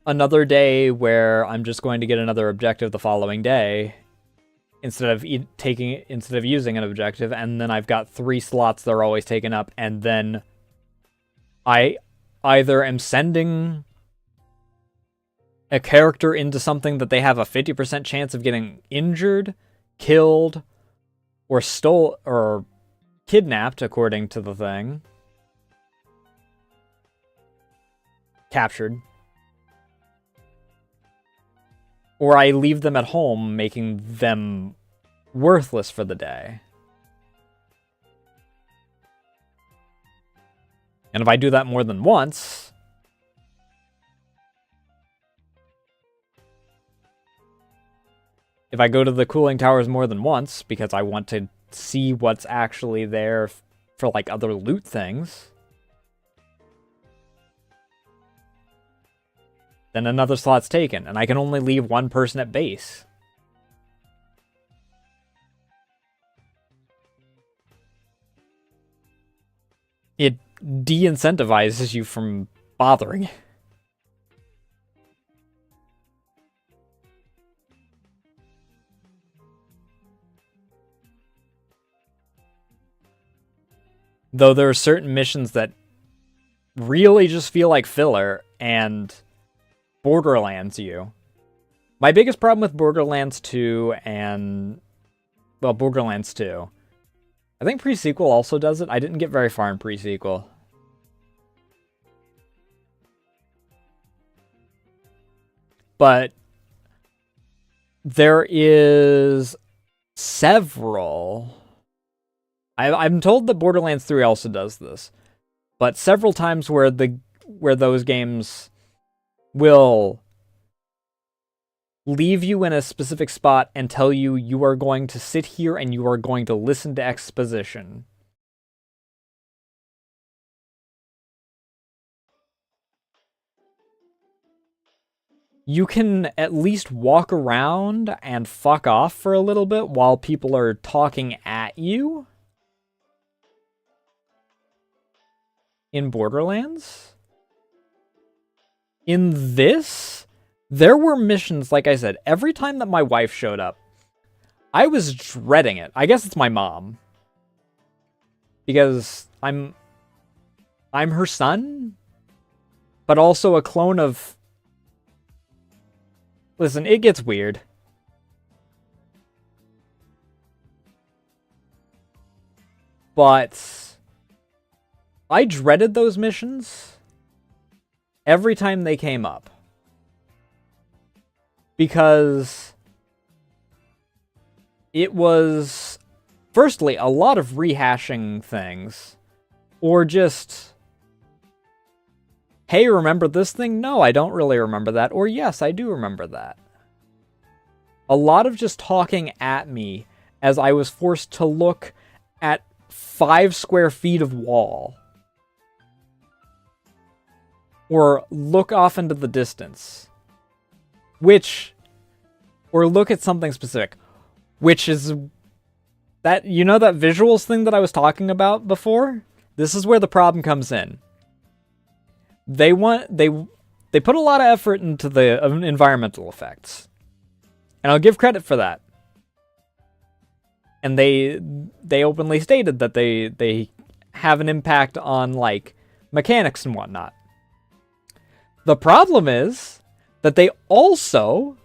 [SPEAKER 1] another day where I'm just going to get another objective the following day instead of using an objective, and then I've got 3 slots that are always taken up, and then I either am sending a character into something that they have a 50% chance of getting injured, killed, or or kidnapped, according to the thing. Captured. Or I leave them at home, making them worthless for the day. And if I do that more than once, If I go to the cooling towers more than once, because I want to see what's actually there for, like, other loot things, then another slot's taken, and I can only leave one person at base. It de-incentivizes you from bothering. Though there are certain missions that really just feel like filler and Borderlands you. My biggest problem with Borderlands 2 and... well, Borderlands 2. I think pre-sequel also does it. I didn't get very far in pre-sequel. But there is several... I'm told that Borderlands 3 also does this. But several times where those games will leave you in a specific spot and tell you you are going to sit here and you are going to listen to exposition. You can at least walk around and fuck off for a little bit while people are talking at you in Borderlands. In this, there were missions, like I said, every time that my wife showed up, I was dreading it. I guess it's my mom. Because I'm her son, but also a clone of... Listen, it gets weird. But I dreaded those missions every time they came up. Because it was, firstly, a lot of rehashing things. Or just, hey, remember this thing? No, I don't really remember that. Or yes, I do remember that. A lot of just talking at me as I was forced to look at 5 square feet of wall. Or look off into the distance. Or look at something specific. Which is that, you know, that visuals thing that I was talking about before? This is where the problem comes in. They put a lot of effort into the environmental effects. And I'll give credit for that. And they openly stated that they have an impact on, like, mechanics and whatnot. The problem is that they also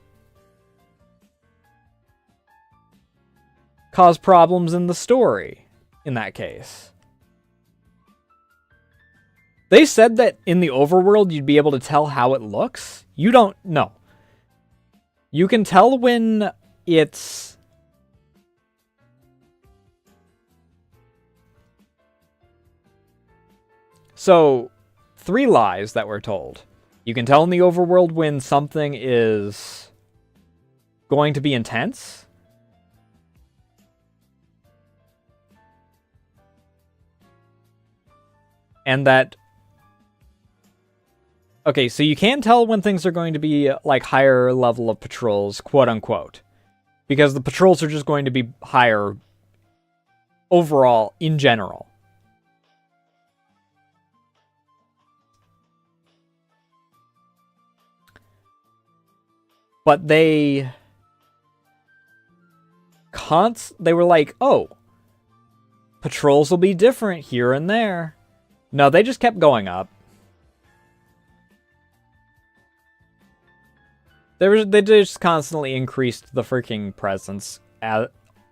[SPEAKER 1] cause problems in the story in that case. They said that in the overworld you'd be able to tell how it looks. You don't know. You can tell when it's... So, 3 lies that we're told. You can tell in the overworld when something is going to be intense. And that... Okay, so you can tell when things are going to be, like, higher level of patrols, quote-unquote. Because the patrols are just going to be higher overall, in general. But they were like, oh, patrols will be different here and there. No, they just kept going up. They just constantly increased the freaking presence,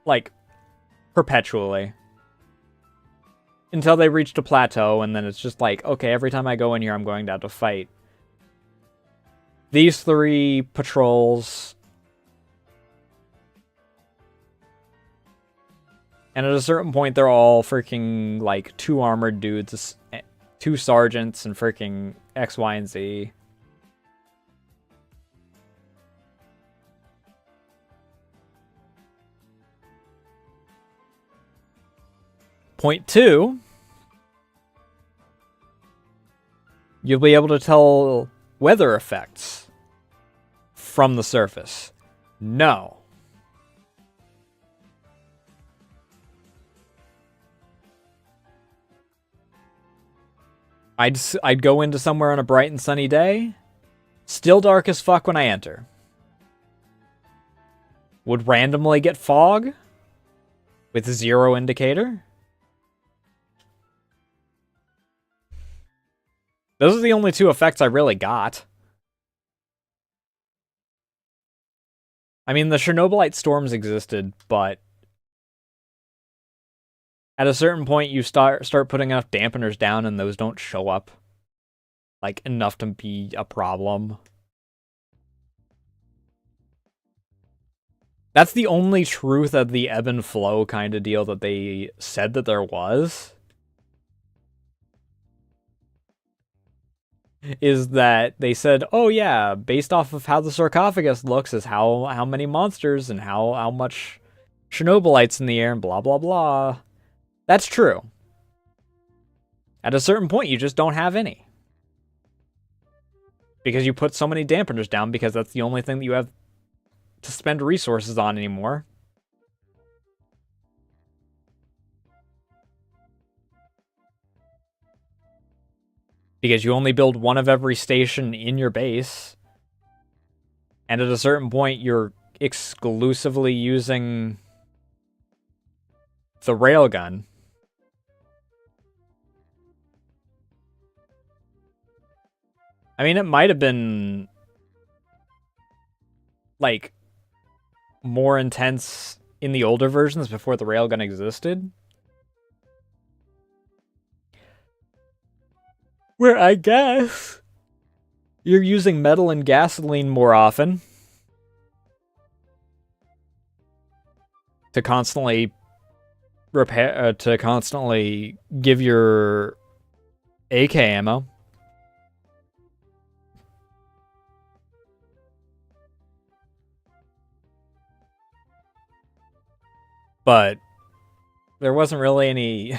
[SPEAKER 1] like, perpetually. Until they reached a plateau, and then it's just like, okay, every time I go in here, I'm going to have to fight these 3 patrols. And at a certain point, they're all freaking, like, 2 armored dudes, 2 sergeants, and freaking X, Y, and Z. Point two, you'll be able to tell weather effects from the surface. No. I'd go into somewhere on a bright and sunny day, still dark as fuck when I enter. Would randomly get fog with zero indicator. Those are the only two effects I really got. I mean, the Chernobylite storms existed, but at a certain point, you start putting enough dampeners down, and those don't show up like enough to be a problem. That's the only truth of the ebb and flow kind of deal that they said that there was. Is that they said, oh yeah, based off of how the sarcophagus looks is how many monsters and how much Chernobylites in the air and blah blah blah. That's true. At a certain point, you just don't have any. Because you put so many dampeners down because that's the only thing that you have to spend resources on anymore. Because you only build one of every station in your base. And at a certain point, you're exclusively using the railgun. I mean, it might have been like more intense in the older versions before the railgun existed. Where I guess you're using metal and gasoline more often to constantly repair, to constantly give your AK ammo. But there wasn't really any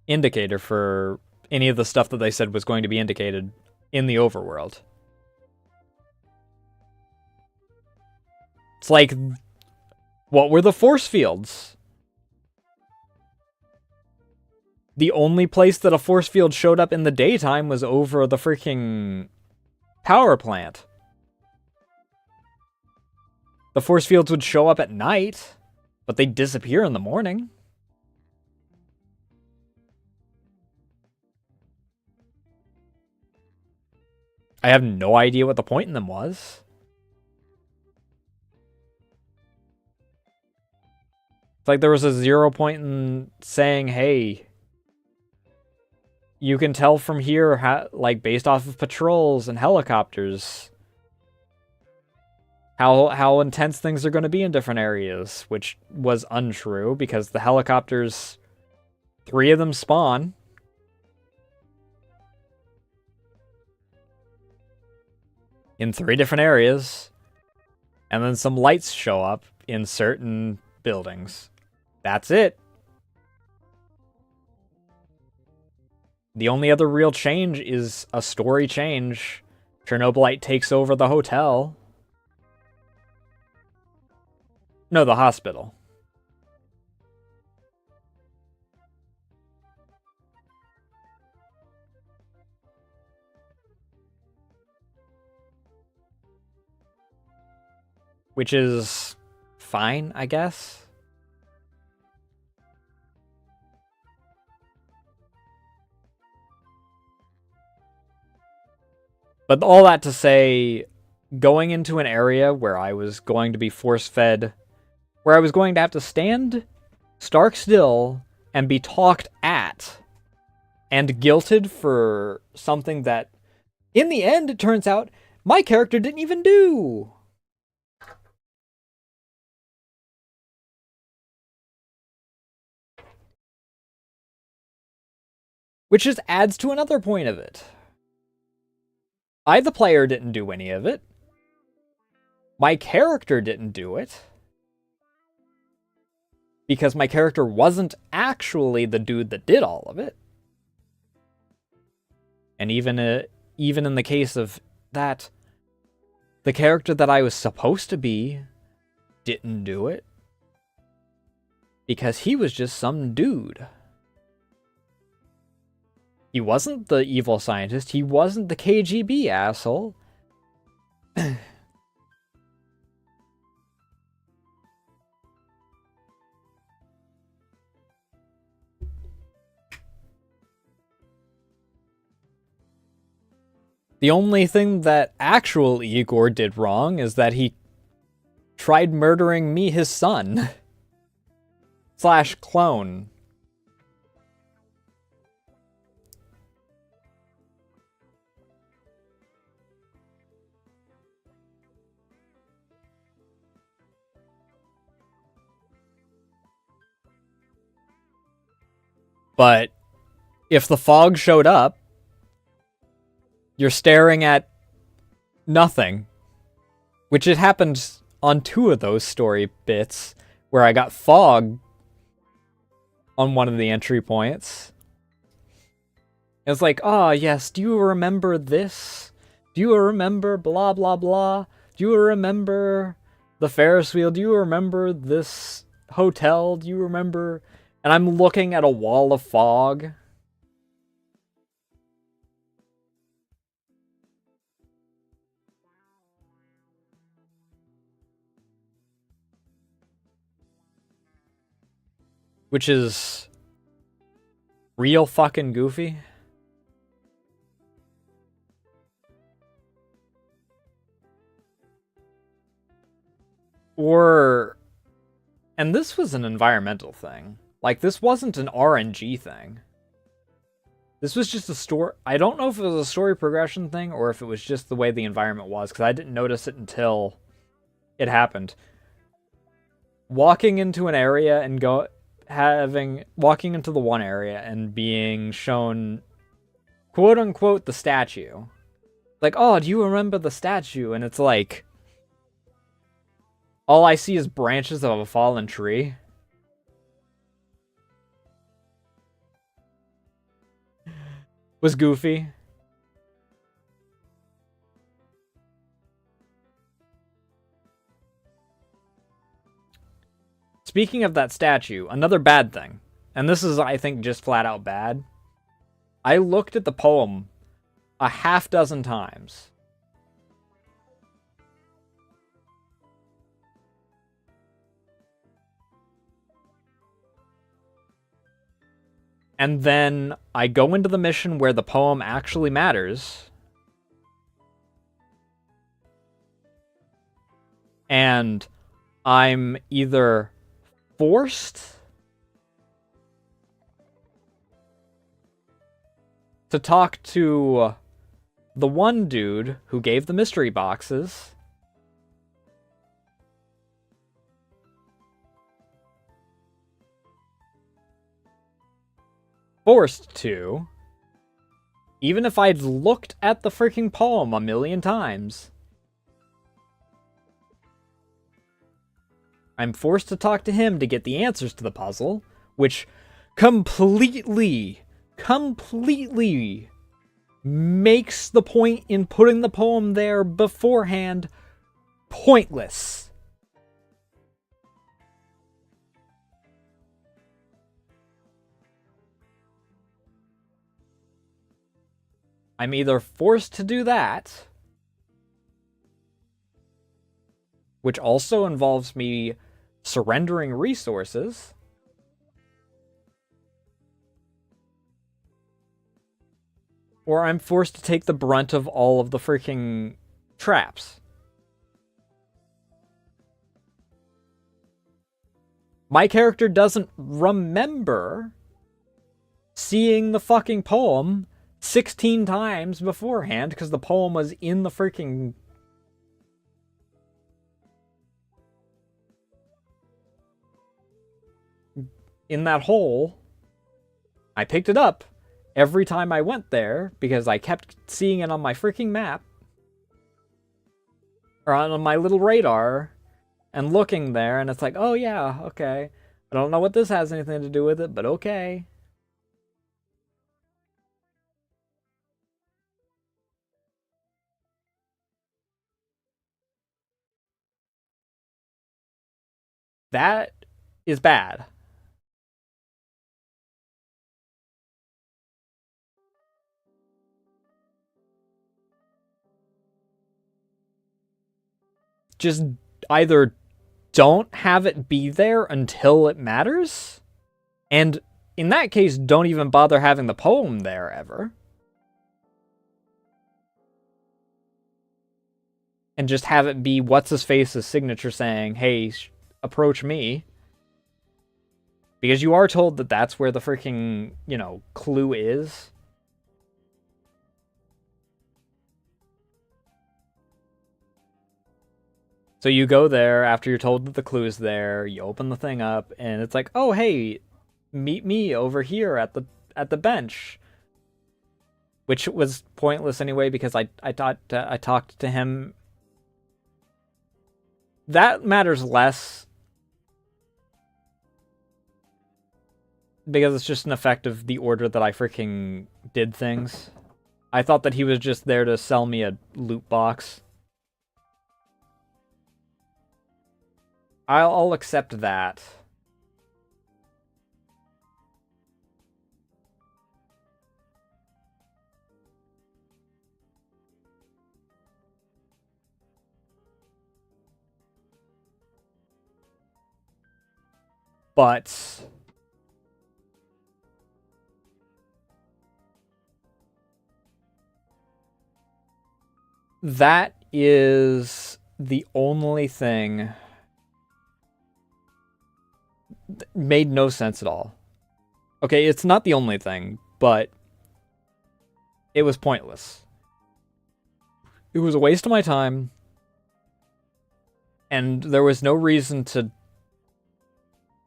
[SPEAKER 1] indicator for any of the stuff that they said was going to be indicated in the overworld. It's like, what were the force fields? The only place that a force field showed up in the daytime was over the freaking power plant. The force fields would show up at night, but they'd disappear in the morning. I have no idea what the point in them was. It's like there was a 0 point in saying, hey, you can tell from here, how, like, based off of patrols and helicopters, how intense things are going to be in different areas, which was untrue because the helicopters, 3 of them spawn. In 3 different areas, and then some lights show up in certain buildings. That's it. The only other real change is a story change. Chernobylite takes over the hotel. No, the hospital. Which is fine, I guess. But all that to say, going into an area where I was going to be force-fed, where I was going to have to stand stark still and be talked at and guilted for something that, in the end, it turns out, my character didn't even do. Which just adds to another point of it. I, the player, didn't do any of it. My character didn't do it. because my character wasn't actually the dude that did all of it. And even in the case of that, the character that I was supposed to be didn't do it. Because he was just some dude. He wasn't the evil scientist. He wasn't the KGB asshole. The only thing that actual Igor did wrong is that he tried murdering me, his son. / clone. But if the fog showed up, you're staring at nothing. Which it happened on 2 of those story bits, where I got fog on one of the entry points. It's like, oh yes, do you remember this? Do you remember blah blah blah? Do you remember the Ferris wheel? Do you remember this hotel? Do you remember? And I'm looking at a wall of fog. Which is real fucking goofy. And this was an environmental thing. Like, this wasn't an RNG thing. This was just a story. I don't know if it was a story progression thing or if it was just the way the environment was, because I didn't notice it until it happened. Walking into an area and walking into the one area and being shown, quote unquote, the statue. Like, oh, do you remember the statue? And it's like, all I see is branches of a fallen tree. Was goofy. Speaking of that statue, another bad thing, and this is, I think, just flat out bad. I looked at the poem a half dozen times. And then I go into the mission where the poem actually matters. And I'm either forced to talk to the one dude who gave the mystery boxes, even if I'd looked at the freaking poem a million times. I'm forced to talk to him to get the answers to the puzzle, which completely makes the point in putting the poem there beforehand pointless. I'm either forced to do that, which also involves me surrendering resources, or I'm forced to take the brunt of all of the freaking traps. My character doesn't remember seeing the fucking poem 16 times beforehand because the poem was in the freaking in that hole. I picked it up every time I went there because I kept seeing it on my freaking map or on my little radar and looking there, and it's like, oh yeah, okay, I don't know what this has anything to do with it, but okay. That is bad. Just either don't have it be there until it matters, and in that case, don't even bother having the poem there ever. And just have it be what's-his-face's signature saying, hey, approach me. Because you are told that that's where the freaking, clue is. So you go there after you're told that the clue is there, you open the thing up, and it's like, oh, hey, meet me over here at the bench. Which was pointless anyway, because I talked to him. That matters less, because it's just an effect of the order that I freaking did things. I thought that he was just there to sell me a loot box. I'll accept that. But that is the only thing that made no sense at all. Okay, it's not the only thing, but it was pointless. It was a waste of my time, and there was no reason to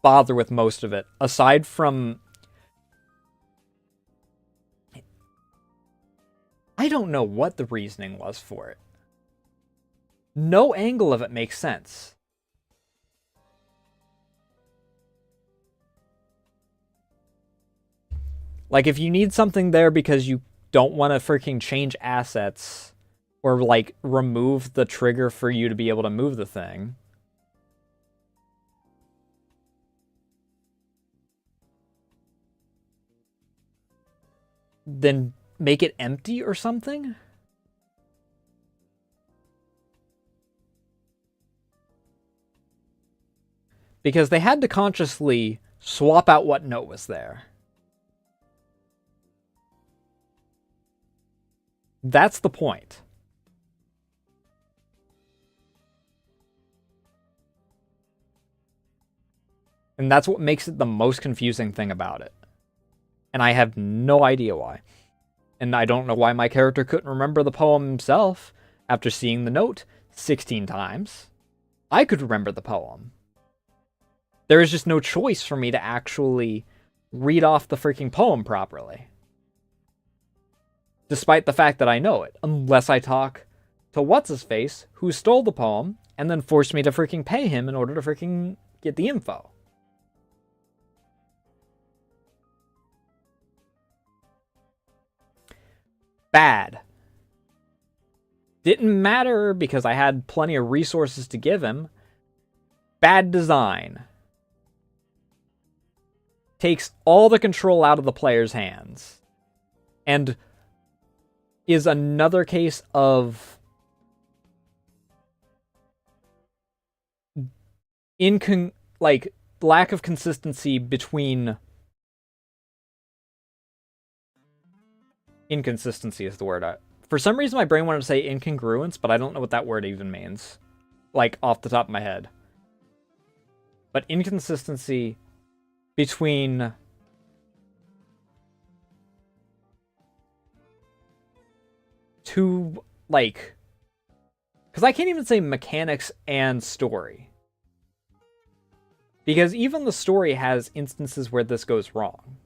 [SPEAKER 1] bother with most of it, aside from... I don't know what the reasoning was for it. No angle of it makes sense. Like, if you need something there because you don't want to freaking change assets, or, like, remove the trigger for you to be able to move the thing, then make it empty or something? Because they had to consciously swap out what note was there. That's the point. And that's what makes it the most confusing thing about it. And I have no idea why. And I don't know why my character couldn't remember the poem himself after seeing the note 16 times. I could remember the poem. There is just no choice for me to actually read off the freaking poem properly. Despite the fact that I know it, unless I talk to what's-his-face, who stole the poem, and then forced me to freaking pay him in order to freaking get the info. Bad. Didn't matter because I had plenty of resources to give him. Bad design. Takes all the control out of the player's hands. And is another case of lack of consistency between... Inconsistency is the word. For some reason, my brain wanted to say incongruence, but I don't know what that word even means. Like, off the top of my head. But inconsistency between... two, like... Because I can't even say mechanics and story. Because even the story has instances where this goes wrong.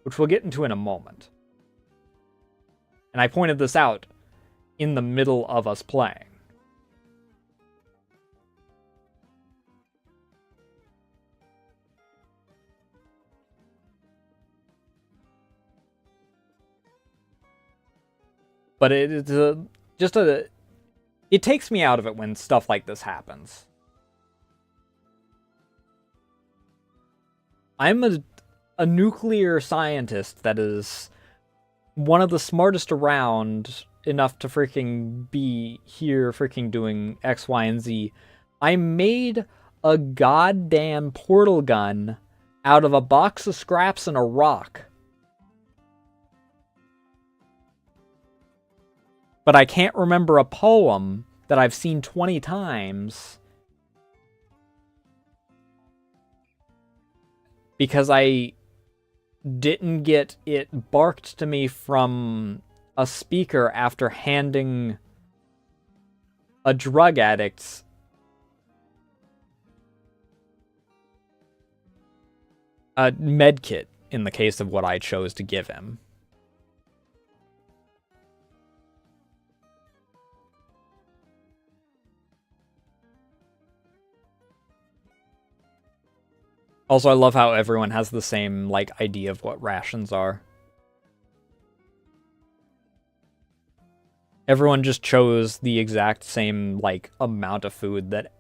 [SPEAKER 1] Which we'll get into in a moment. And I pointed this out in the middle of us playing. But it is it takes me out of it when stuff like this happens. I'm a nuclear scientist that is one of the smartest around, enough to freaking be here freaking doing X, Y, and Z. I made a goddamn portal gun out of a box of scraps and a rock. But I can't remember a poem that I've seen 20 times because I didn't get it barked to me from a speaker after handing a drug addict a med kit in the case of what I chose to give him. Also, I love how everyone has the same, like, idea of what rations are. Everyone just chose the exact same, like, amount of food that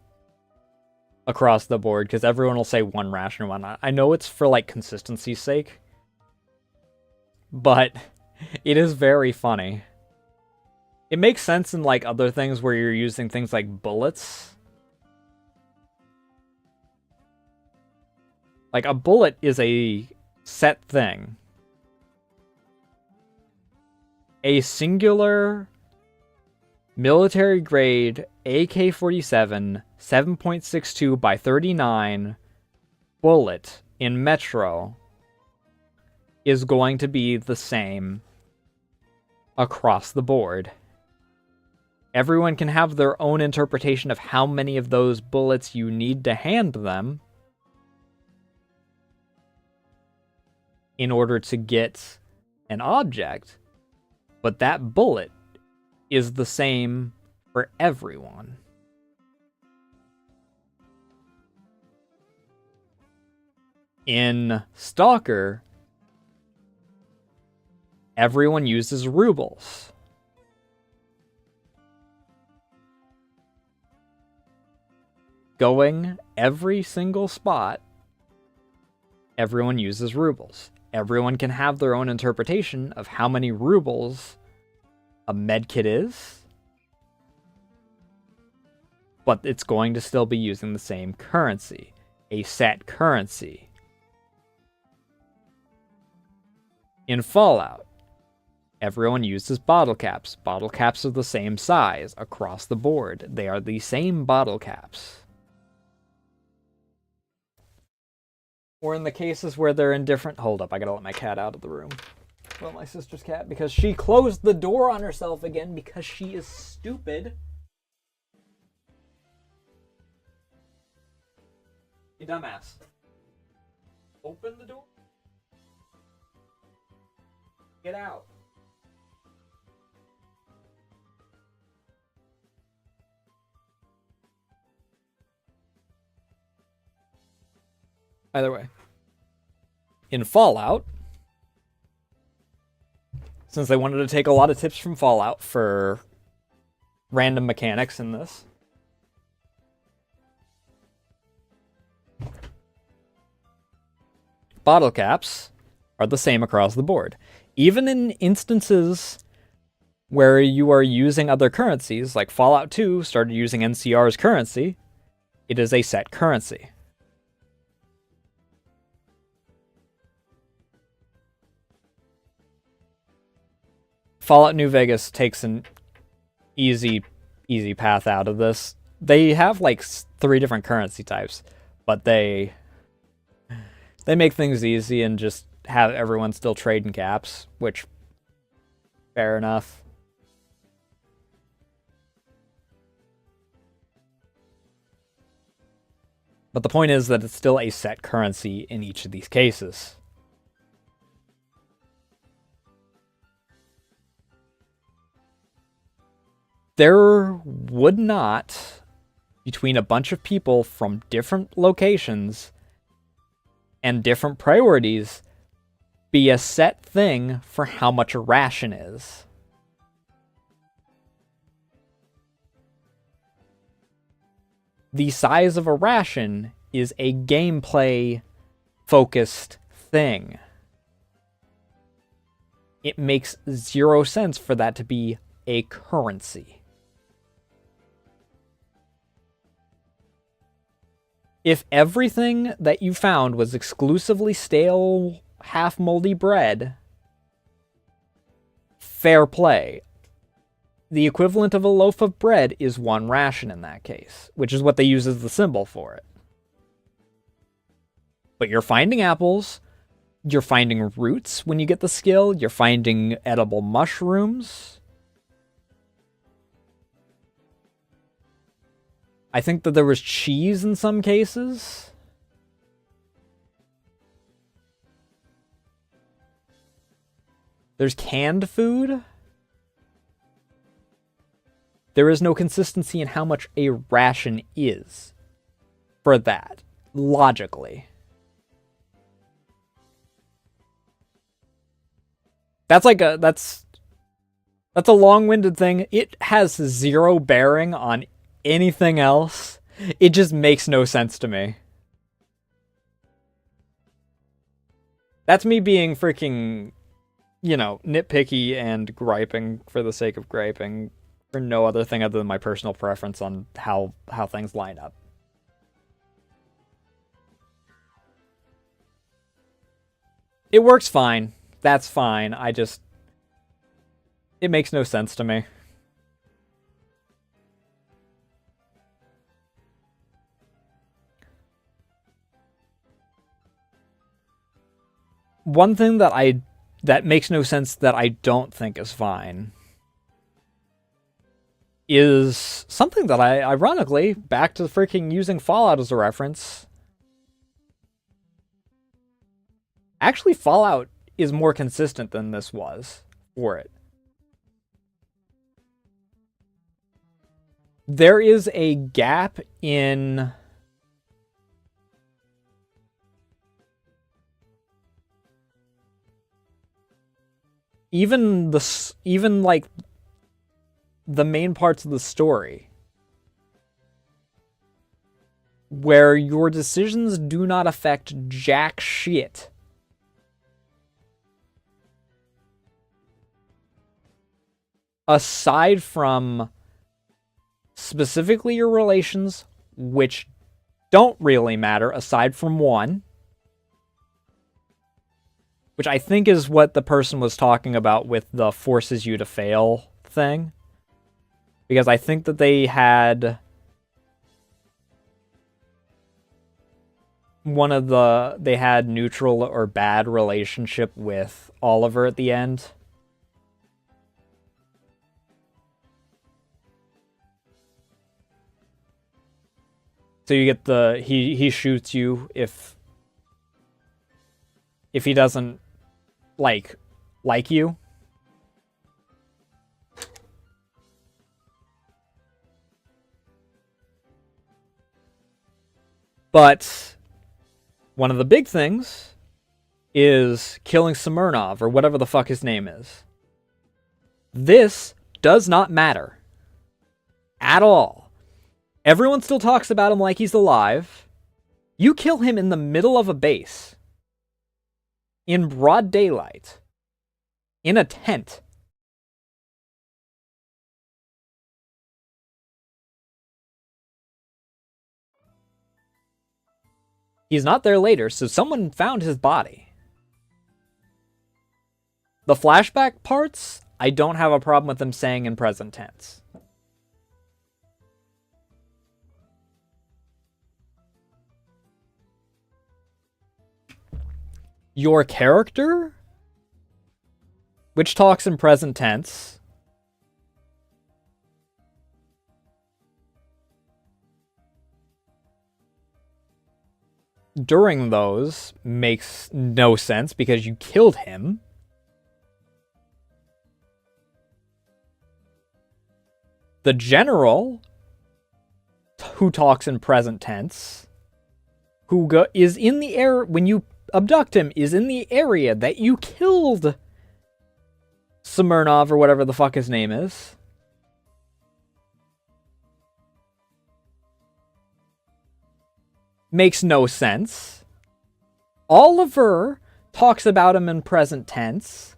[SPEAKER 1] across the board, because everyone will say one ration and whatnot. I know it's for, like, consistency's sake, but it is very funny. It makes sense in, like, other things where you're using things like bullets. Like, a bullet is a set thing. A singular military-grade AK-47 7.62 by 39 bullet in Metro is going to be the same across the board. Everyone can have their own interpretation of how many of those bullets you need to hand them in order to get an object, but that bullet is the same for everyone. In S.T.A.L.K.E.R, everyone uses rubles. Going every single spot, everyone uses rubles. Everyone can have their own interpretation of how many rubles a medkit is, but it's going to still be using the same currency, a set currency. In Fallout, everyone uses bottle caps. Bottle caps are the same size across the board. They are the same bottle caps. Or in the cases where they're in different... Hold up, I gotta let my cat out of the room. Well, my sister's cat, because she closed the door on herself again because she is stupid. You dumbass. Open the door. Get out. Either way. In Fallout, since they wanted to take a lot of tips from Fallout for random mechanics in this, bottle caps are the same across the board. Even in instances where you are using other currencies, like Fallout 2 started using NCR's currency, it is a set currency. Fallout New Vegas takes an easy path out of this. They have like 3 different currency types, but they make things easy and just have everyone still trading caps, which, fair enough. But the point is that it's still a set currency in each of these cases. There would not, between a bunch of people from different locations and different priorities, be a set thing for how much a ration is. the size of a ration is a gameplay-focused thing. It makes zero sense for that to be a currency. If everything that you found was exclusively stale, half-moldy bread, fair play. The equivalent of a loaf of bread is one ration in that case, which is what they use as the symbol for it. But you're finding apples, you're finding roots when you get the skill, you're finding edible mushrooms. I think that there was cheese in some cases. There's canned food. There is no consistency in how much a ration is for that, logically. That's like that's a long-winded thing. It has zero bearing on anything else. It just makes no sense to me. That's me being freaking, nitpicky and griping for the sake of griping for no other thing other than my personal preference on how things line up. It works fine. That's fine. It makes no sense to me. One thing that makes no sense that I don't think is fine is something that I, ironically, back to freaking using Fallout as a reference. Actually, Fallout is more consistent than this was for it. There is a gap in even like the main parts of the story where your decisions do not affect jack shit. Aside from specifically your relations, which don't really matter aside from one, which I think is what the person was talking about with the forces you to fail thing. Because I think that they had they had neutral or bad relationship with Oliver at the end. So you get he shoots you if he doesn't like you. But one of the big things is killing Smirnov, or whatever the fuck his name is. This does not matter at all. Everyone still talks about him like he's alive. You kill him in the middle of a base, in broad daylight, in a tent. He's not there later, so someone found his body. The flashback parts, I don't have a problem with them saying in present tense. Your character, which talks in present tense, during those makes no sense because you killed him. The general, who talks in present tense, is in the air when you abduct him, is in the area that you killed Smirnov, or whatever the fuck his name is. makes no sense. Oliver talks about him in present tense.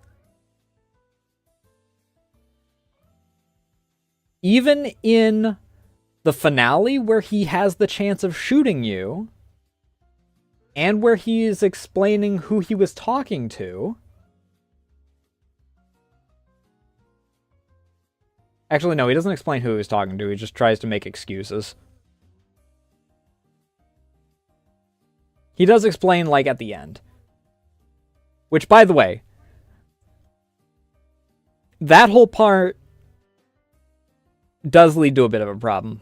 [SPEAKER 1] Even in the finale where he has the chance of shooting you, and where he is explaining who he was talking to. Actually, no, he doesn't explain who he was talking to. He just tries to make excuses. He does explain, like, at the end. Which, by the way, that whole part does lead to a bit of a problem.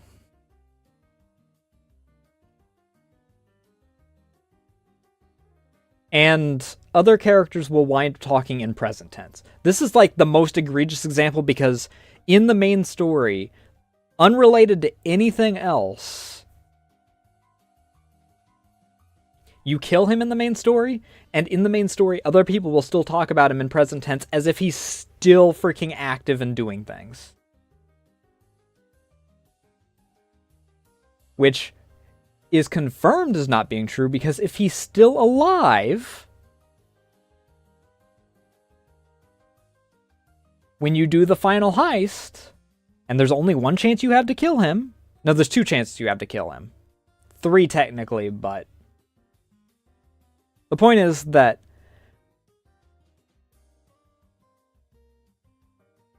[SPEAKER 1] And other characters will wind up talking in present tense. This is like the most egregious example because in the main story, unrelated to anything else, you kill him in the main story, and in the main story, other people will still talk about him in present tense as if he's still freaking active and doing things. Which is confirmed as not being true, because if he's still alive, when you do the final heist, and there's only one chance you have to kill him. No, there's 2 chances you have to kill him. 3 technically, but the point is that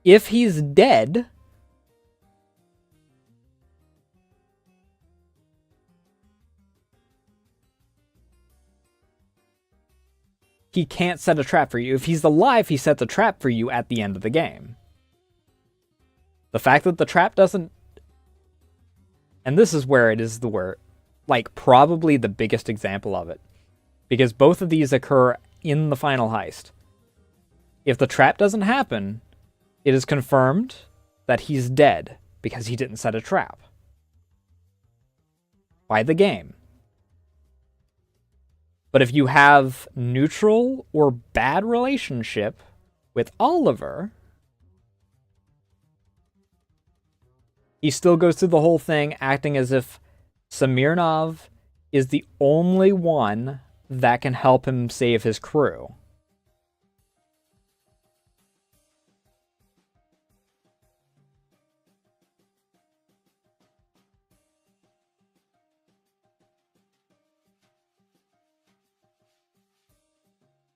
[SPEAKER 1] if he's dead, he can't set a trap for you. If he's alive, he sets a trap for you at the end of the game. The fact that the trap doesn't... And this is where it is the word, like, probably the biggest example of it. Because both of these occur in the final heist. If the trap doesn't happen, it is confirmed that he's dead because he didn't set a trap. By the game. But if you have neutral or bad relationship with Oliver, he still goes through the whole thing acting as if Smirnov is the only one that can help him save his crew.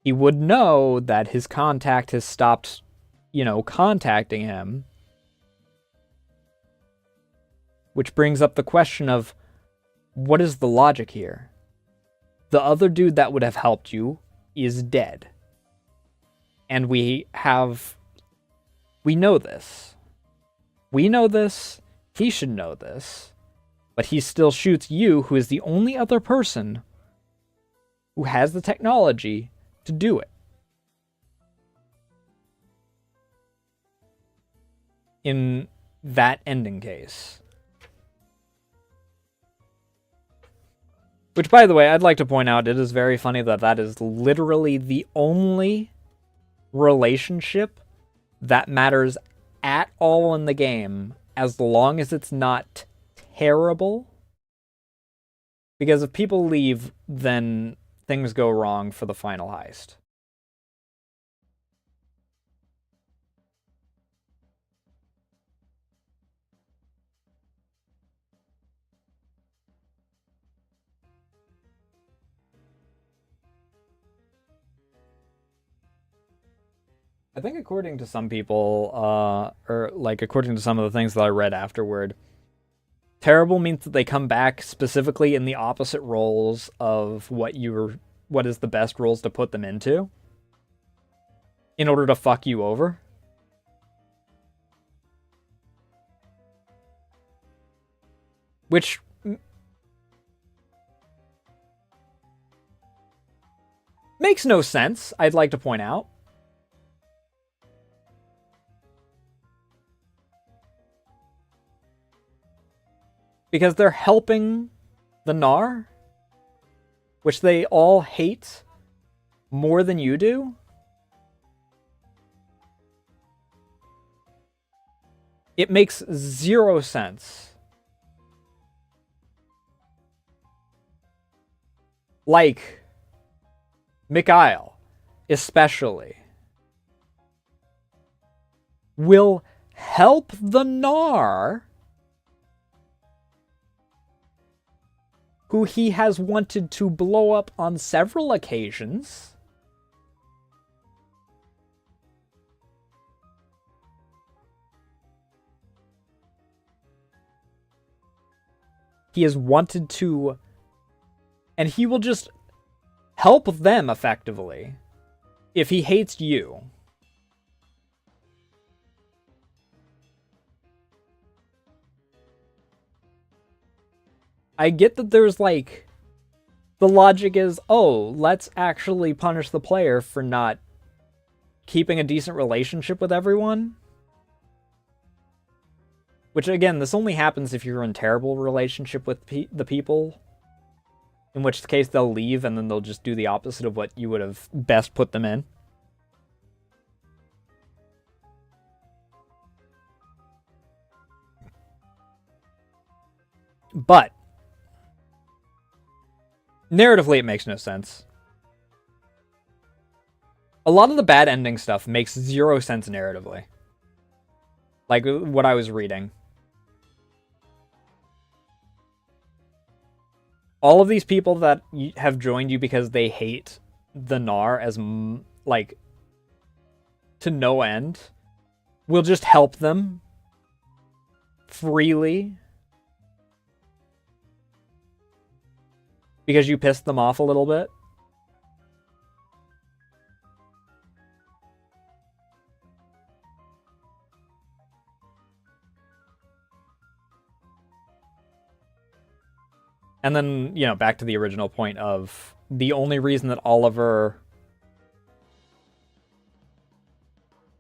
[SPEAKER 1] He would know that his contact has stopped, contacting him. Which brings up the question of, what is the logic here? The other dude that would have helped you is dead. And we know this. We know this. He should know this. But he still shoots you, who is the only other person who has the technology to do it. In that ending case. Which, by the way, I'd like to point out, it is very funny that that is literally the only relationship that matters at all in the game, as long as it's not terrible. Because if people leave, then things go wrong for the final heist. I think according to some people, or like according to some of the things that I read afterward, terrible means that they come back specifically in the opposite roles of what is the best roles to put them into in order to fuck you over. Which makes no sense, I'd like to point out. Because they're helping the Nar, which they all hate more than you do. It makes 0 sense. like Mikhail, especially, will help the Nar who he has wanted to blow up on several occasions. He has wanted to, and he will just help them effectively if he hates you. I get that there's like, the logic is, oh, let's actually punish the player for not keeping a decent relationship with everyone. Which, again, this only happens if you're in terrible relationship with the people. In which case they'll leave and then they'll just do the opposite of what you would have best put them in. But narratively, it makes no sense. A lot of the bad ending stuff makes zero sense narratively. Like what I was reading. All of these people that have joined you because they hate the Nar as, like, to no end, will just help them freely because you pissed them off a little bit. And then, you know, back to the original point of the only reason that Oliver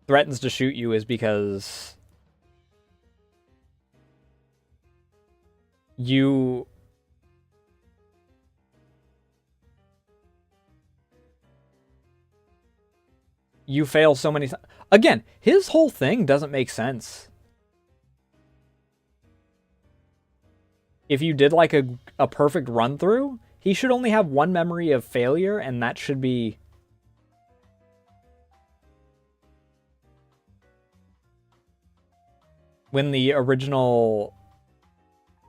[SPEAKER 1] threatens to shoot you is because you fail so many times. Again, his whole thing doesn't make sense. If you did like a perfect run through, he should only have one memory of failure, and that should be when the original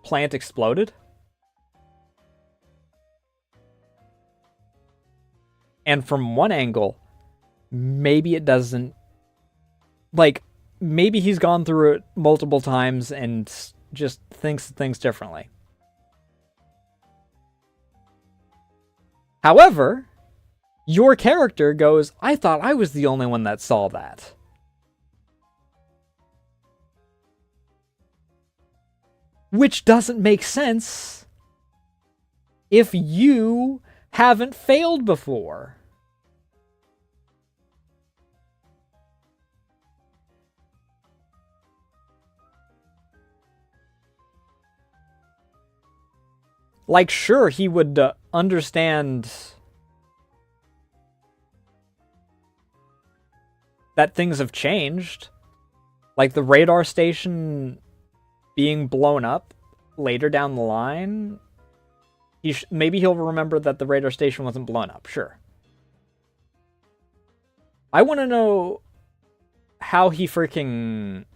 [SPEAKER 1] plant exploded. And from one angle, maybe it doesn't, like, maybe he's gone through it multiple times and just thinks things differently. However, your character goes, I thought I was the only one that saw that. Which doesn't make sense if you haven't failed before. Like, sure, he would understand that things have changed. Like the radar station being blown up later down the line. Maybe he'll remember that the radar station wasn't blown up, sure. I want to know how he freaking...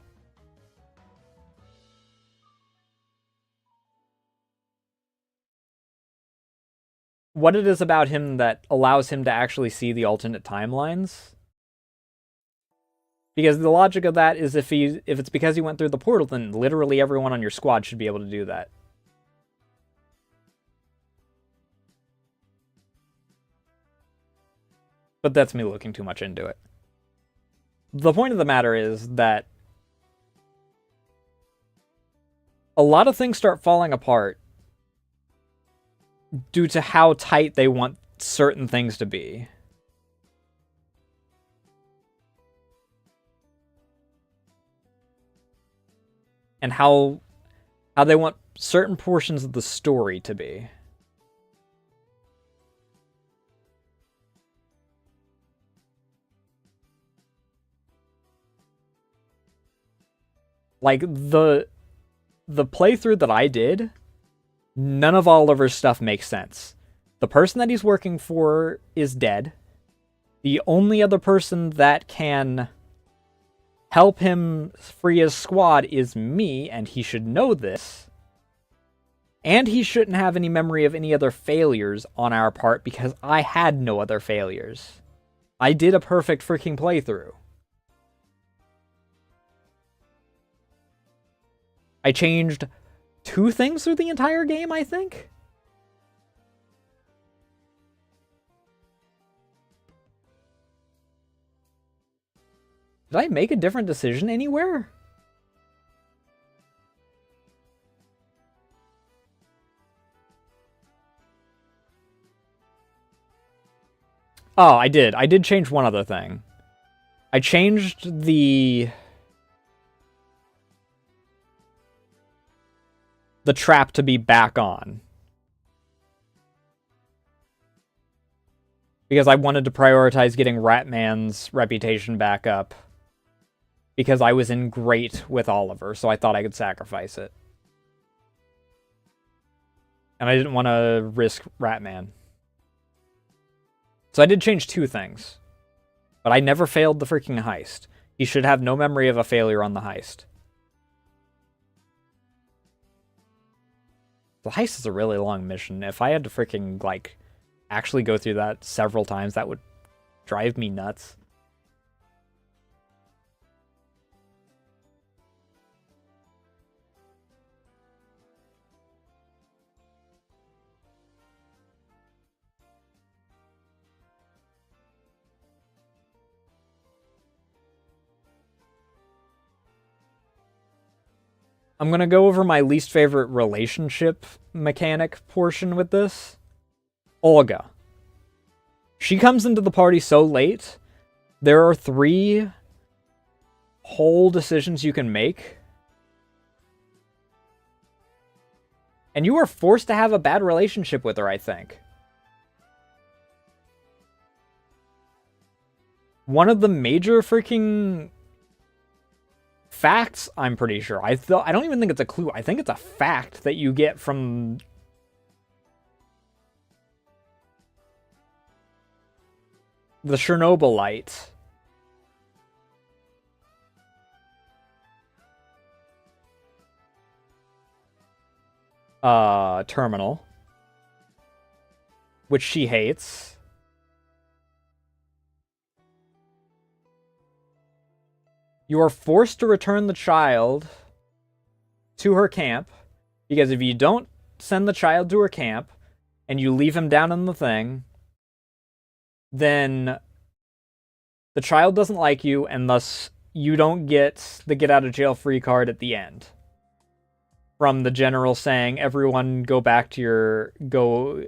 [SPEAKER 1] what it is about him that allows him to actually see the alternate timelines. Because the logic of that is if it's because he went through the portal, then literally everyone on your squad should be able to do that. But that's me looking too much into it. The point of the matter is that a lot of things start falling apart due to how tight they want certain things to be. And how they want certain portions of the story to be. Like, the playthrough that I did, none of Oliver's stuff makes sense. The person that he's working for is dead. The only other person that can help him free his squad is me, and he should know this. And he shouldn't have any memory of any other failures on our part because I had no other failures. I did a perfect freaking playthrough. I changed 2 things through the entire game, I think? Did I make a different decision anywhere? Oh, I did. I did change one other thing. I changed the trap to be back on. Because I wanted to prioritize getting Ratman's reputation back up. Because I was in great with Oliver, so I thought I could sacrifice it. And I didn't want to risk Ratman. So I did change 2 things. But I never failed the freaking heist. He should have no memory of a failure on the heist. The heist is a really long mission. If I had to freaking, like, actually go through that several times, that would drive me nuts. I'm going to go over my least favorite relationship mechanic portion with this. Olga. She comes into the party so late. There are 3 whole decisions you can make. And you are forced to have a bad relationship with her, I think. One of the major freaking facts, I'm pretty sure. I don't even think it's a clue. I think it's a fact that you get from the Chernobylite. Terminal. Which she hates. You are forced to return the child to her camp, because if you don't send the child to her camp, and you leave him down in the thing, then the child doesn't like you, and thus you don't get the get-out-of-jail-free card at the end. From the general saying, everyone go back to your... Go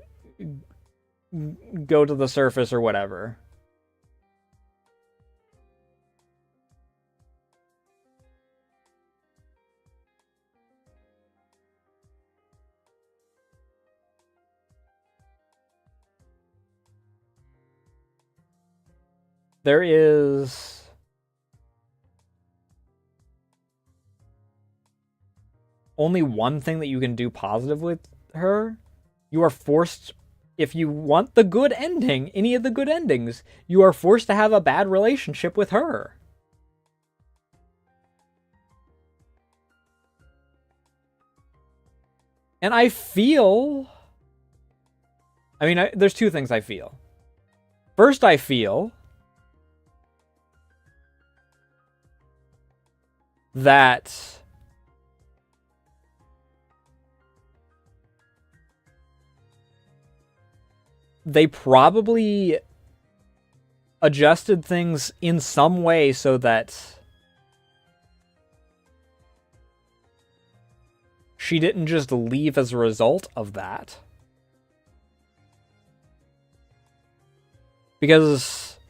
[SPEAKER 1] to the surface or whatever. There is only one thing that you can do positive with her. You are forced, if you want the good ending, any of the good endings, you are forced to have a bad relationship with her. And I feel... I mean, there's 2 things I feel. First, I feel that they probably adjusted things in some way so that she didn't just leave as a result of that. Because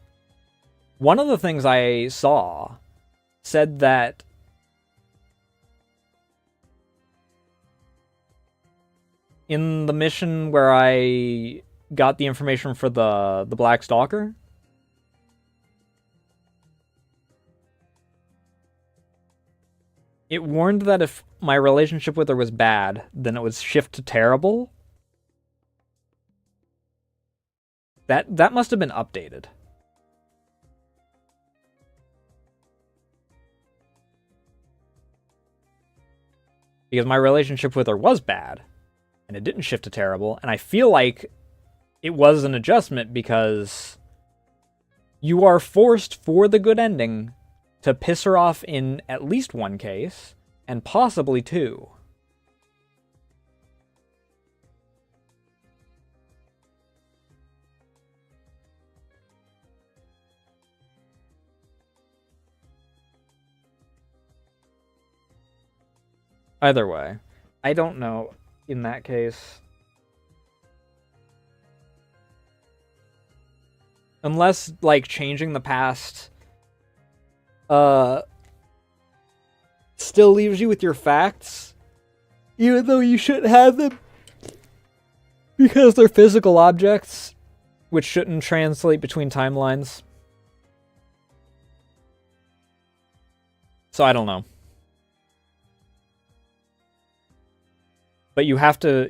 [SPEAKER 1] one of the things I saw said that in the mission where I got the information for the Black Stalker, it warned that if my relationship with her was bad, then it would shift to terrible. That must have been updated. Because my relationship with her was bad, and it didn't shift to terrible, and I feel like it was an adjustment because you are forced for the good ending to piss her off in at least one case, and possibly two. Either way, I don't know in that case. Unless, like, changing the past still leaves you with your facts, even though you shouldn't have them because they're physical objects, which shouldn't translate between timelines. So I don't know. But you have to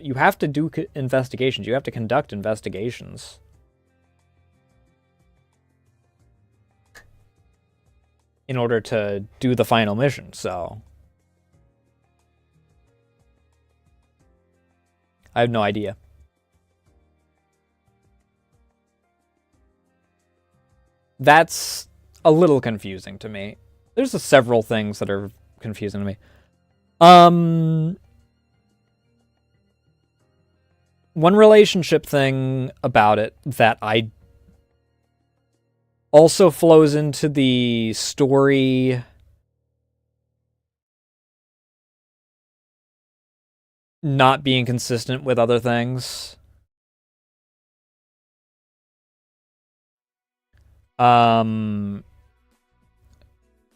[SPEAKER 1] do investigations. You have to conduct investigations. In order to do the final mission, so I have no idea. That's a little confusing to me. There's several things that are confusing to me. One relationship thing about it that I also flows into the story not being consistent with other things.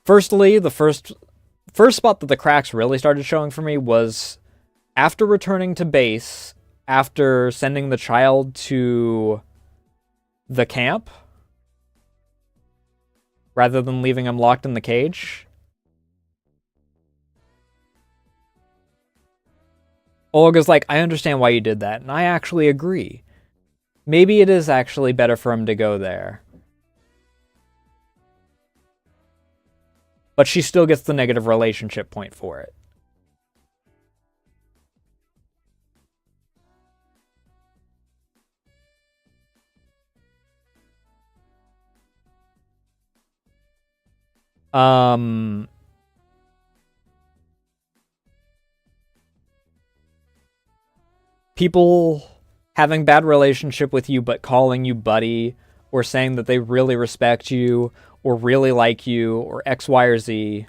[SPEAKER 1] Firstly, the first spot that the cracks really started showing for me was after returning to base, after sending the child to the camp, rather than leaving him locked in the cage. Olga's like, I understand why you did that, and I actually agree. Maybe it is actually better for him to go there. But she still gets the negative relationship point for it. People having bad relationship with you but calling you buddy, or saying that they really respect you, or really like you, or X, Y, or Z.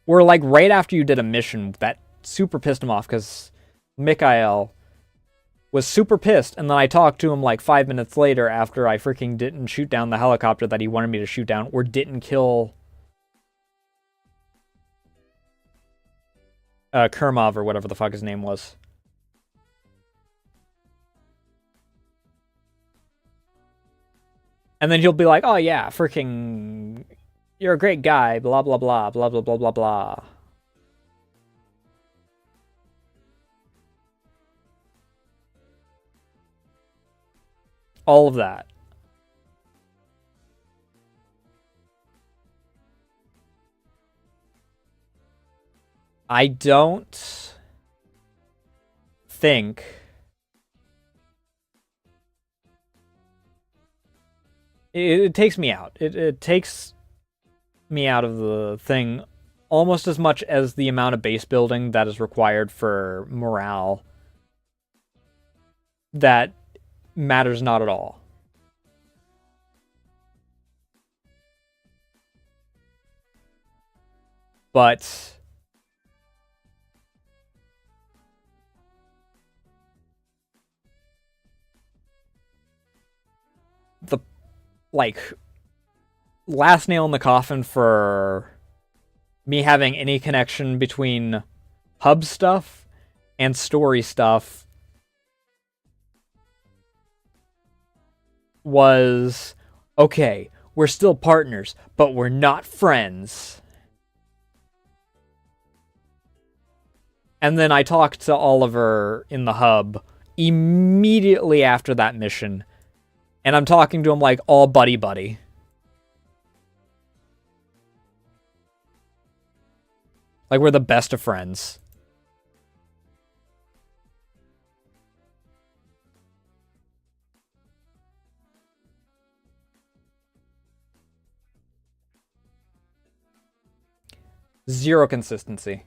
[SPEAKER 1] Or like right after you did a mission that super pissed him off because Mikhail was super pissed, and then I talked to him like 5 minutes later after I freaking didn't shoot down the helicopter that he wanted me to shoot down, or didn't kill Kermov or whatever the fuck his name was. And then he'll be like, oh yeah, freaking, you're a great guy, blah, blah, blah, blah, blah, blah, blah, blah. All of that. I don't think it takes me out. It takes me out of the thing almost as much as the amount of base building that is required for morale. That matters not at all. But the, like, last nail in the coffin for me having any connection between hub stuff and story stuff was, okay, we're still partners, but we're not friends. And then I talked to Oliver in the hub immediately after that mission, and I'm talking to him like all buddy-buddy. Like we're the best of friends. Zero consistency.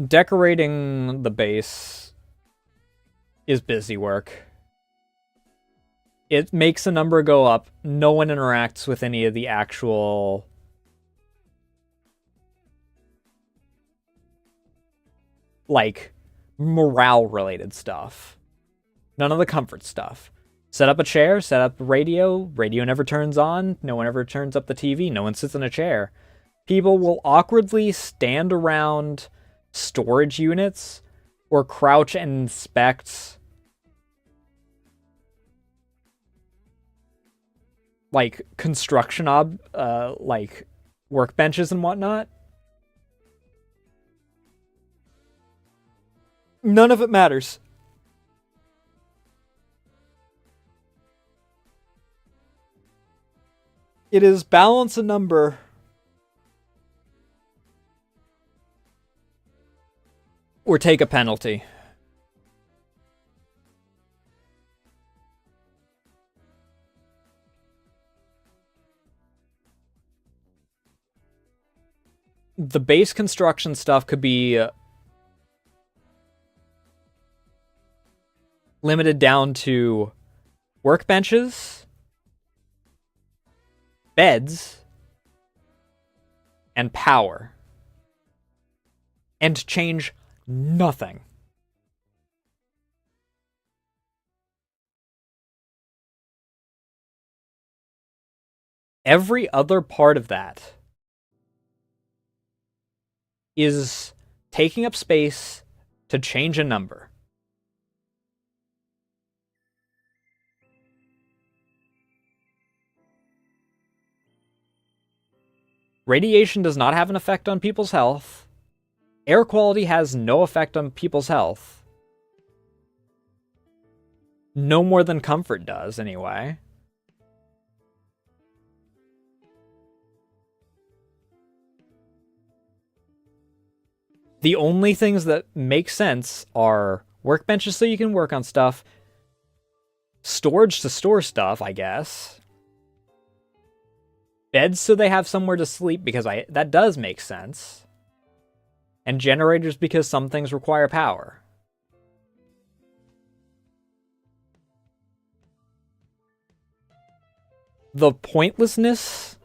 [SPEAKER 1] Decorating the base is busy work. It makes a number go up. No one interacts with any of the actual like morale related stuff. None of the comfort stuff. Set up a chair, set up radio. Radio never turns on. No one ever turns up the TV. No one sits in a chair. People will awkwardly stand around storage units or crouch and inspect like construction like workbenches and whatnot. None of it matters. It is balance a number or take a penalty. The base construction stuff could be limited down to workbenches, beds, and power. And change nothing. Every other part of that is taking up space to change a number. Radiation does not have an effect on people's health. Air quality has no effect on people's health. No more than comfort does, anyway. The only things that make sense are workbenches so you can work on stuff, storage to store stuff, I guess, beds so they have somewhere to sleep, because that does make sense, and generators because some things require power. The pointlessness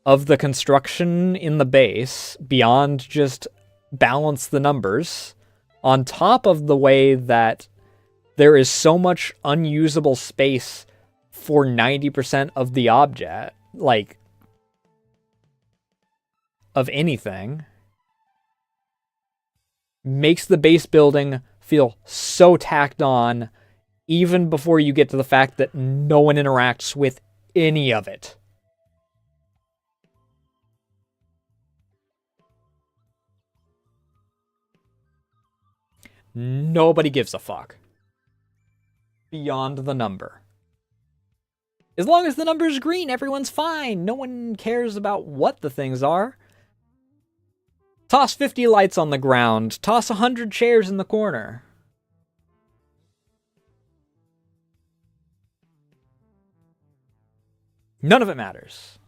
[SPEAKER 1] of the construction in the base, beyond just balance the numbers, on top of the way that there is so much unusable space for 90% of the object, like, of anything, makes the base building feel so tacked on even before you get to the fact that no one interacts with any of it. Nobody gives a fuck. Beyond the number. As long as the number's green, everyone's fine. No one cares about what the things are. Toss 50 lights on the ground. Toss 100 chairs in the corner. None of it matters.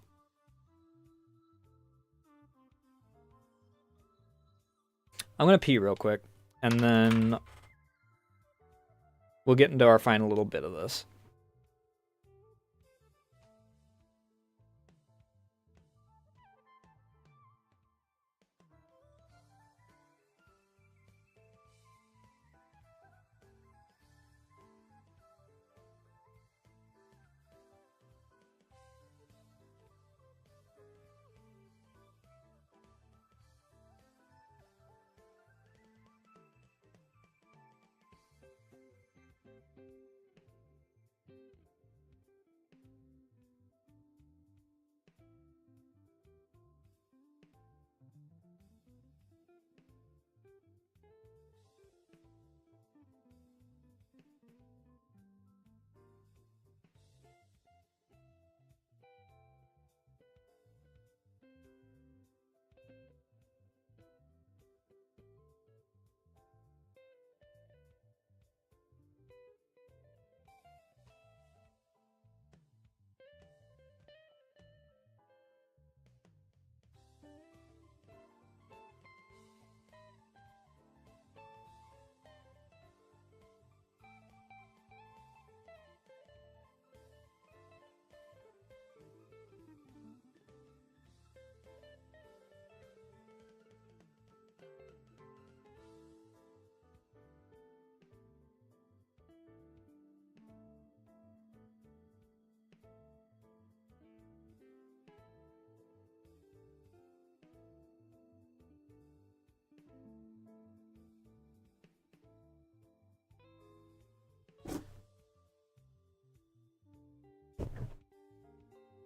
[SPEAKER 1] I'm going to pee real quick, and then we'll get into our final little bit of this.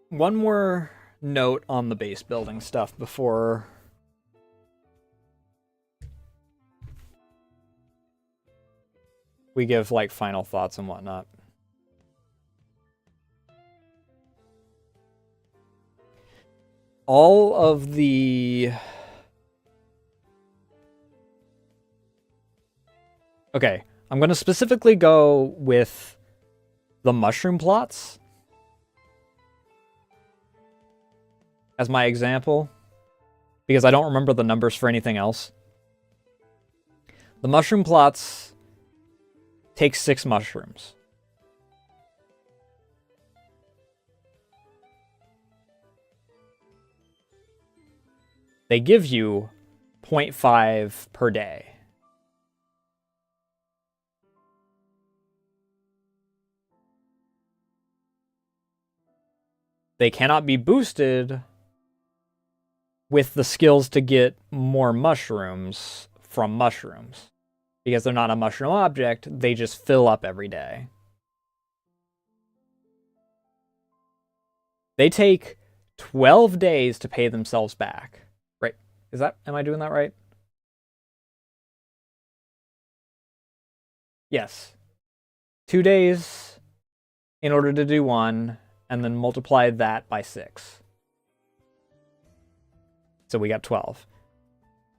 [SPEAKER 1] One more note on the base building stuff before we give like final thoughts and whatnot. All of the... Okay, I'm going to specifically go with the mushroom plots as my example, because I don't remember the numbers for anything else. The mushroom plots take 6 mushrooms. They give you 0.5 per day. They cannot be boosted with the skills to get more mushrooms from mushrooms. Because they're not a mushroom object, they just fill up every day. They take 12 days to pay themselves back. Right? Am I doing that right? Yes. 2 days in order to do one, and then multiply that by 6. So we got 12.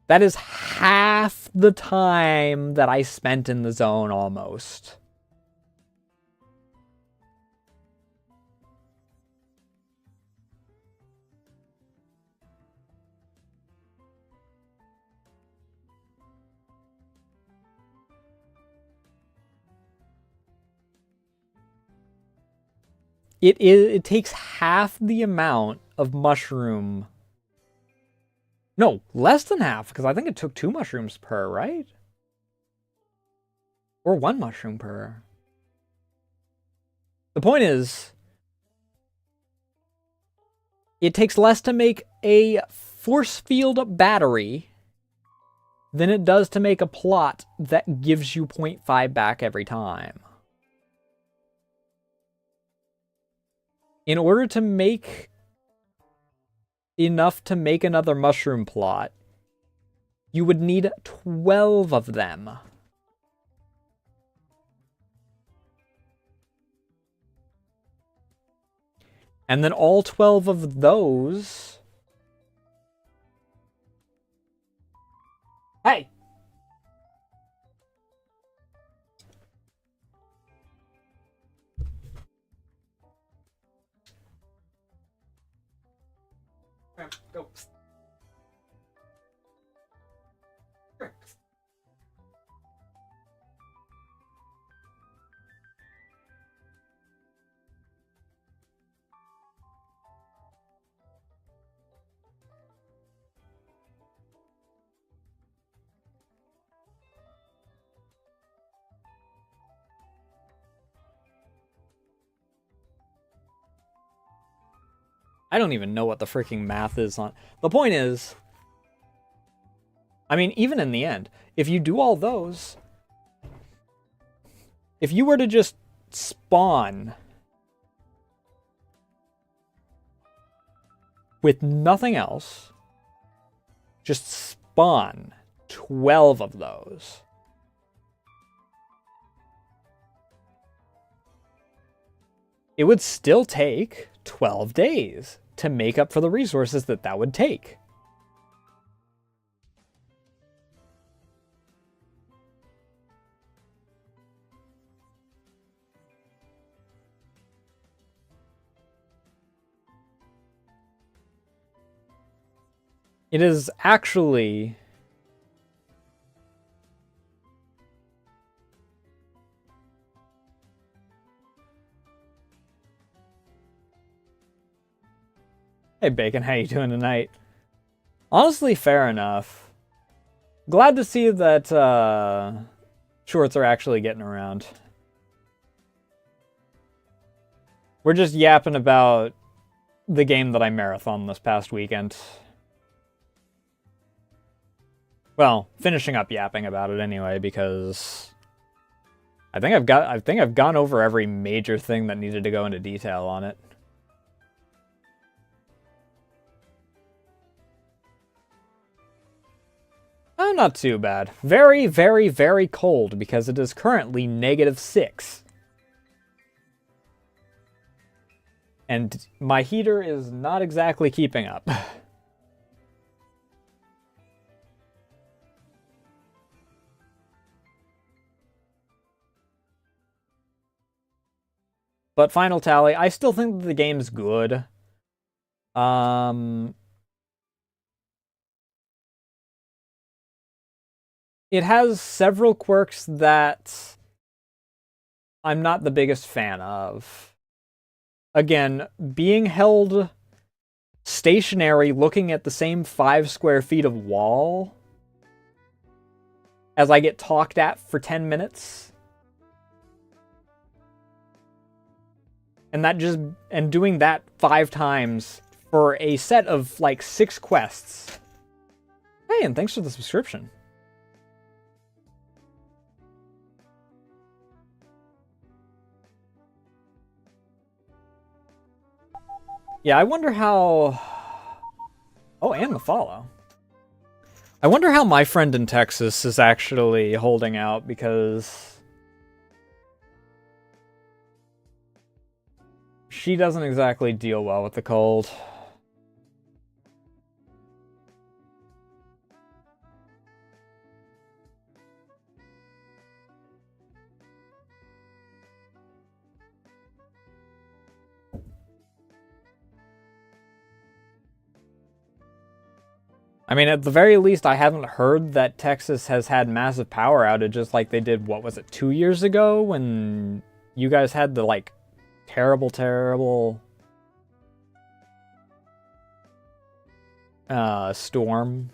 [SPEAKER 1] That is half the time that I spent in the zone, almost. It takes half the amount of mushroom. No, less than half, because I think it took 2 mushrooms per, right? Or 1 mushroom per. The point is, it takes less to make a force field battery than it does to make a plot that gives you 0.5 back every time. In order to make enough to make another mushroom plot, you would need 12 of them. And then all 12 of those... Hey! Go. I don't even know what the freaking math is on. The point is, I mean, even in the end, if you do all those, If you were to just spawn with nothing else, just spawn 12 of those. It would still take 12 days to make up for the resources that would take. It is actually... Hey, Bacon, how you doing tonight? Honestly, fair enough. Glad to see that shorts are actually getting around. We're just yapping about the game that I marathoned this past weekend. Well, finishing up yapping about it anyway, because I think I've gone over every major thing that needed to go into detail on it. Oh, not too bad. Very, very, very cold because it is currently -6. And my heater is not exactly keeping up. But final tally, I still think that the game's good. It has several quirks that I'm not the biggest fan of. Again, being held stationary looking at the same 5 square feet of wall as I get talked at for 10 minutes. And doing that 5 times for a set of like 6 quests. Hey, and thanks for the subscription. Yeah, I wonder how... Oh, and the follow. I wonder how my friend in Texas is actually holding out, because she doesn't exactly deal well with the cold. I mean, at the very least, I haven't heard that Texas has had massive power outages like they did, what was it, 2 years ago when you guys had the, like, terrible storm?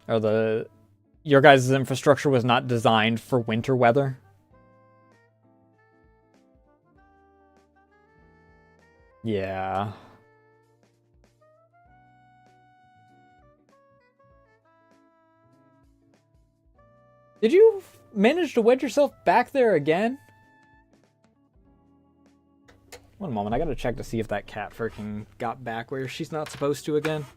[SPEAKER 1] Or your guys' infrastructure was not designed for winter weather? Yeah. Did you manage to wedge yourself back there again? One moment, I gotta check to see if that cat freaking got back where she's not supposed to again.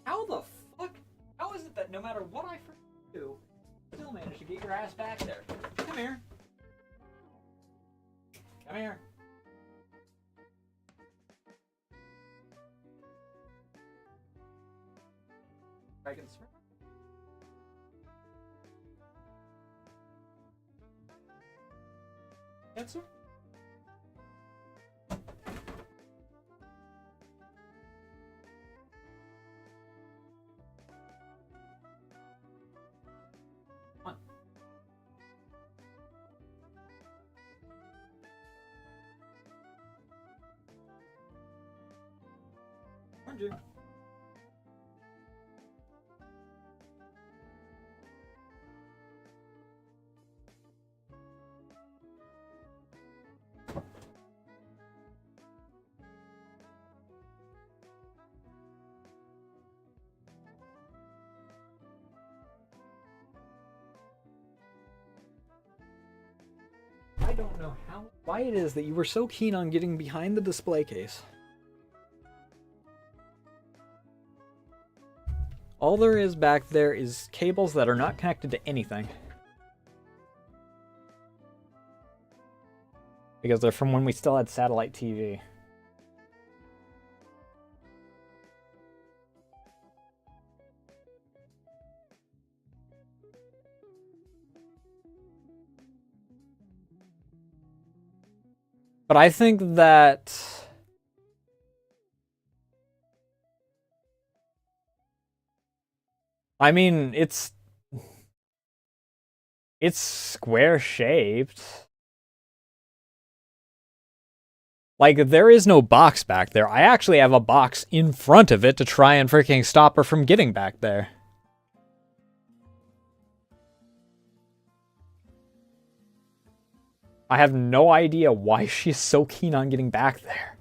[SPEAKER 1] How the fuck? How is it that no matter what I freaking do, you still manage to get your ass back there? Come here. Come here. I can smell. Answer? Come on. Aren't you? don't know why it is that you were so keen on getting behind the display case. All there is back there is cables that are not connected to anything. Because they're from when we still had satellite TV. But I think that... I mean, it's square-shaped. Like, there is no box back there. I actually have a box in front of it to try and freaking stop her from getting back there. I have no idea why she's so keen on getting back there.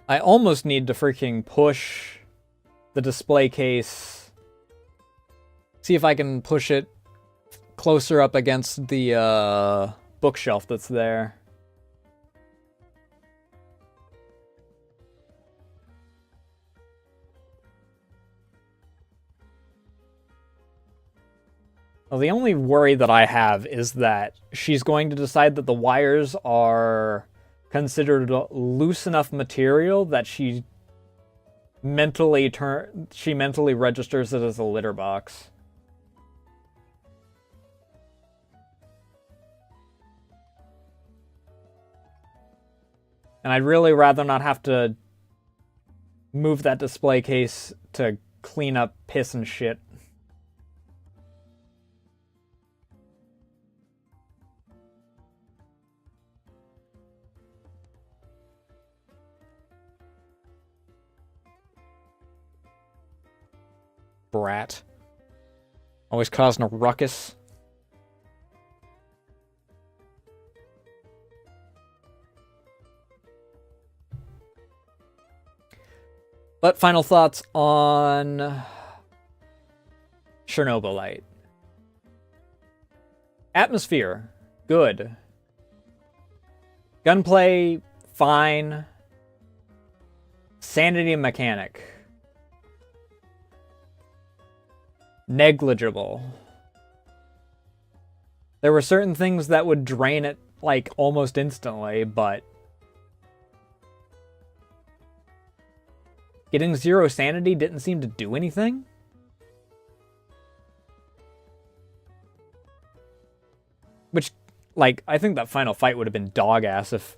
[SPEAKER 1] I almost need to freaking push the display case. See if I can push it closer up against the bookshelf that's there. Well, the only worry that I have is that she's going to decide that the wires are considered loose enough material that she mentally registers it as a litter box. And I'd really rather not have to move that display case to clean up piss and shit. Brat. Always causing a ruckus. But final thoughts on Chernobylite. Atmosphere, good. Gunplay, fine. Sanity mechanic, negligible. There were certain things that would drain it, like, almost instantly, but getting 0 sanity didn't seem to do anything. Which, like, I think that final fight would have been dog ass if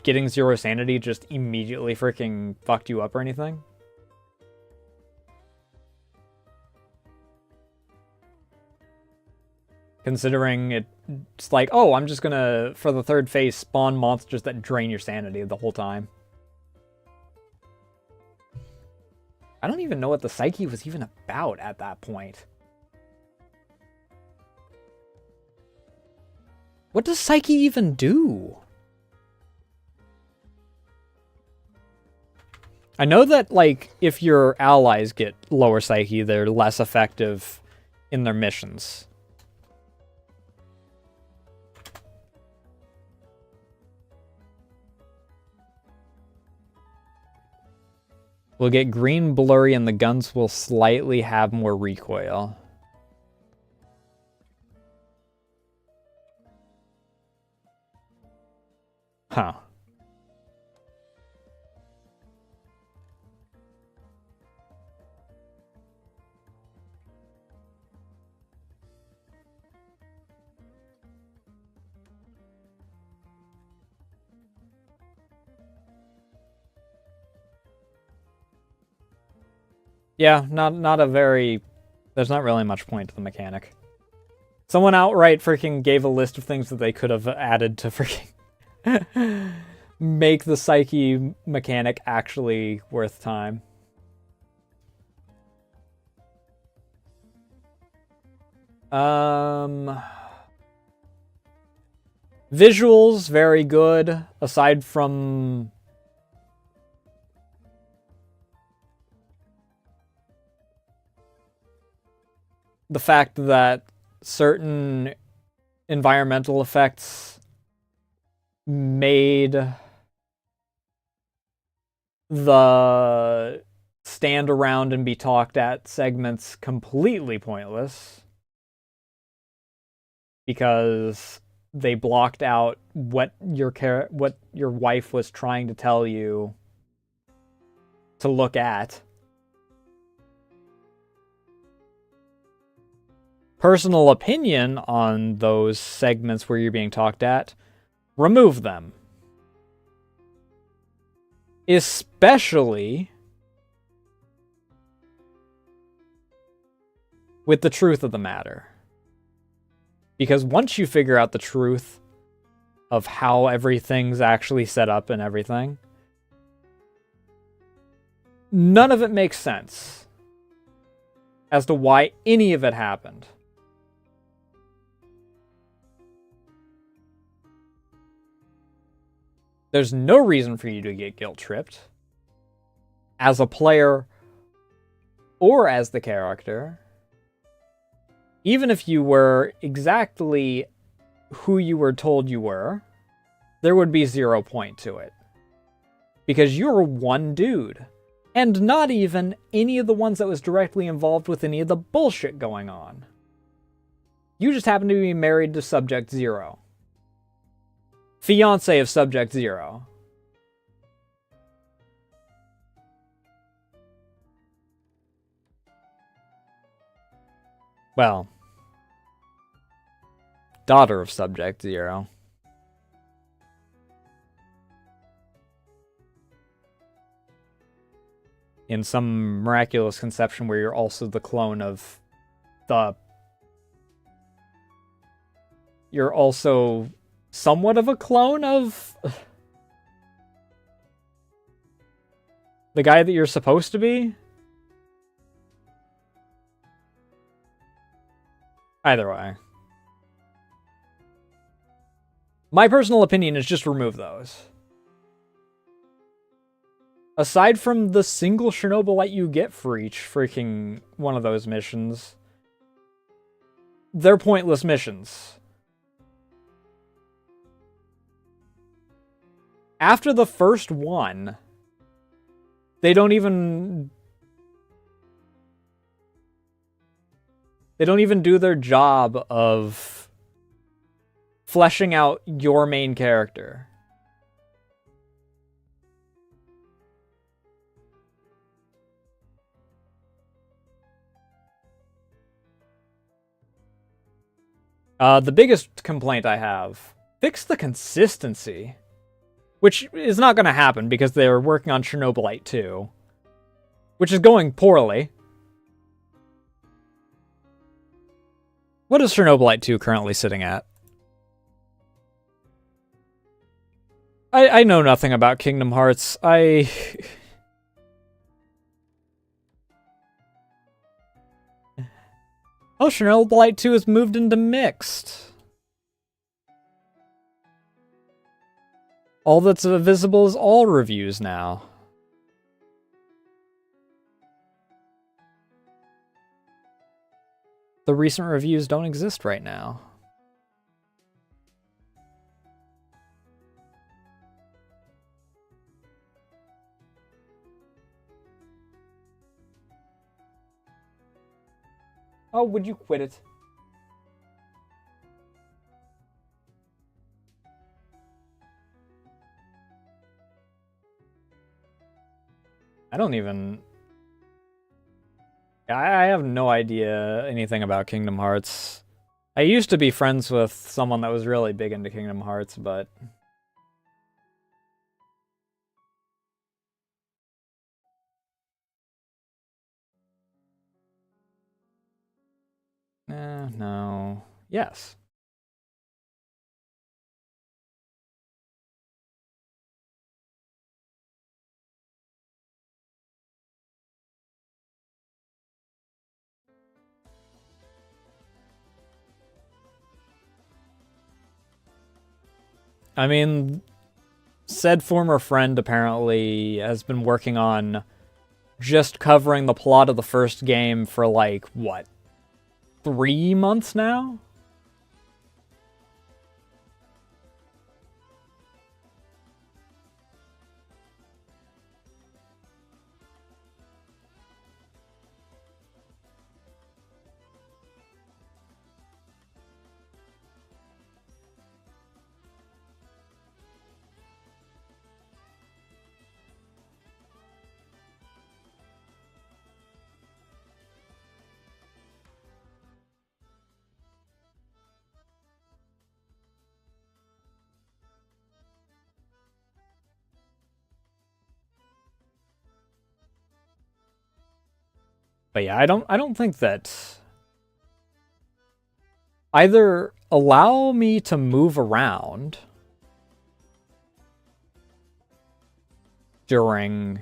[SPEAKER 1] getting 0 sanity just immediately freaking fucked you up or anything. Considering it's like, oh, I'm just gonna, for the third phase, spawn monsters that drain your sanity the whole time. I don't even know what the Psyche was even about at that point. What does Psyche even do? I know that, like, if your allies get lower Psyche, they're less effective in their missions. We'll get green blurry and the guns will slightly have more recoil. Huh. Yeah, not a very... There's not really much point to the mechanic. Someone outright freaking gave a list of things that they could have added to freaking make the Psyche mechanic actually worth time. Visuals, very good, aside from the fact that certain environmental effects made the stand around and be talked at segments completely pointless because they blocked out what your wife was trying to tell you to look at. Personal opinion on those segments where you're being talked at, remove them. Especially with the truth of the matter. Because once you figure out the truth of how everything's actually set up and everything, none of it makes sense as to why any of it happened. There's no reason for you to get guilt-tripped as a player or as the character. Even if you were exactly who you were told you were, there would be 0 point to it. Because you're one dude. And not even any of the ones that was directly involved with any of the bullshit going on. You just happen to be married to Subject Zero. Fiance of Subject Zero. Well, daughter of Subject Zero. In some miraculous conception where you're also the clone of the... You're also somewhat of a clone of... the guy that you're supposed to be? Either way. My personal opinion is just remove those. Aside from the single Chernobylite you get for each freaking one of those missions, they're pointless missions. After the first one, they don't even do their job of fleshing out your main character. The biggest complaint I have, fix the consistency. Which is not going to happen because they're working on Chernobylite 2. Which is going poorly. What is Chernobylite 2 currently sitting at? I know nothing about Kingdom Hearts. Oh, Chernobylite 2 has moved into mixed. All that's visible is all reviews now. The recent reviews don't exist right now. Oh, would you quit it? I don't even... I have no idea anything about Kingdom Hearts. I used to be friends with someone that was really big into Kingdom Hearts, but... no. Yes. I mean, said former friend apparently has been working on just covering the plot of the first game for, like, what? 3 months now. But yeah, I don't think that either allow me to move around during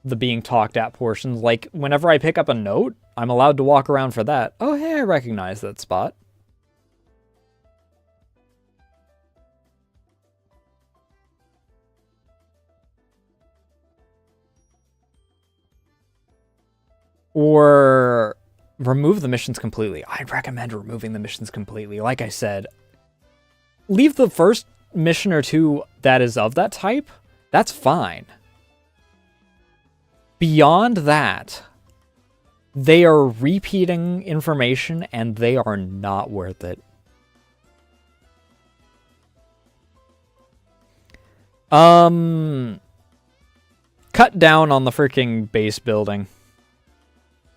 [SPEAKER 1] the being talked at portions. Like, whenever I pick up a note, I'm allowed to walk around for that. Oh, hey, I recognize that spot. Or remove the missions completely. I'd recommend removing the missions completely. Like I said, leave the first mission or two that is of that type. That's fine. Beyond that, they are repeating information and they are not worth it. Cut down on the freaking base building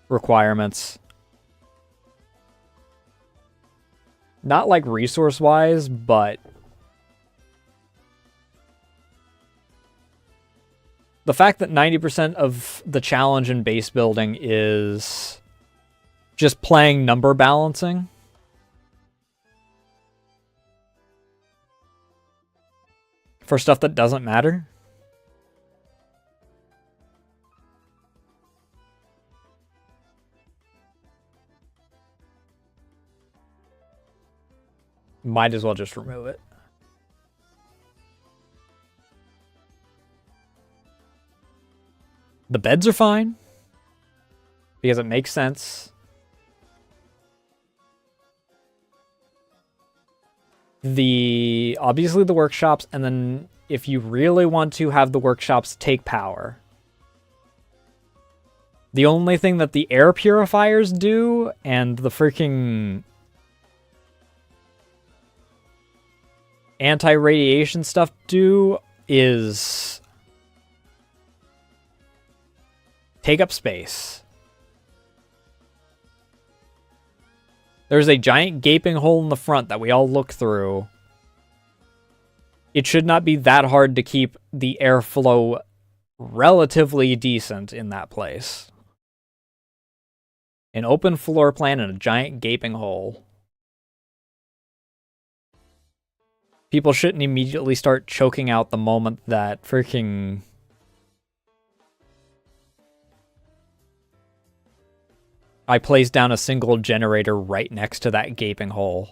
[SPEAKER 1] requirements. Not like resource-wise, but the fact that 90% of the challenge in base building is just playing number balancing. For stuff that doesn't matter. Might as well just remove it. The beds are fine. Because it makes sense. Obviously the workshops, and then if you really want to have the workshops take power. The only thing that the air purifiers do, and the freaking anti-radiation stuff do, is take up space. There's a giant gaping hole in the front that we all look through. It should not be that hard to keep the airflow relatively decent in that place. An open floor plan and a giant gaping hole. People shouldn't immediately start choking out the moment that freaking I place down a single generator right next to that gaping hole.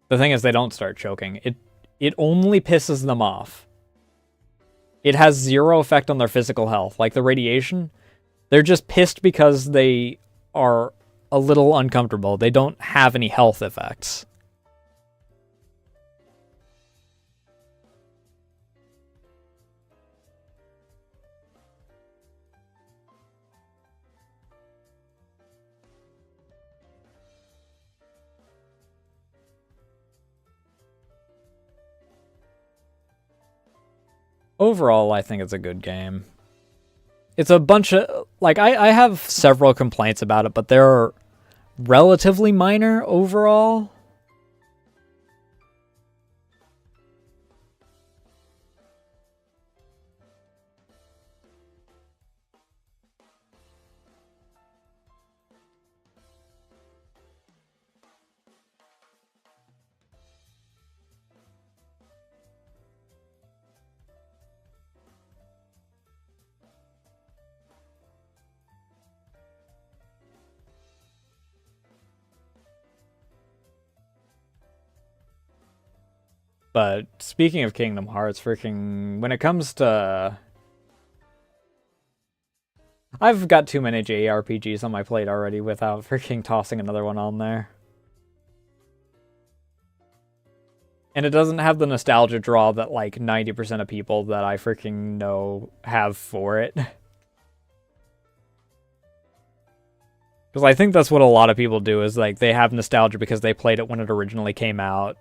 [SPEAKER 1] The thing is, they don't start choking. It only pisses them off. It has zero effect on their physical health. Like the radiation, they're just pissed because they are a little uncomfortable. They don't have any health effects. Overall, I think it's a good game. It's a bunch of... Like, I have several complaints about it, but they're relatively minor overall. But speaking of Kingdom Hearts, freaking when it comes to, I've got too many JRPGs on my plate already without freaking tossing another one on there. And it doesn't have the nostalgia draw that like 90% of people that I freaking know have for it. Because I think that's what a lot of people do, is like they have nostalgia because they played it when it originally came out.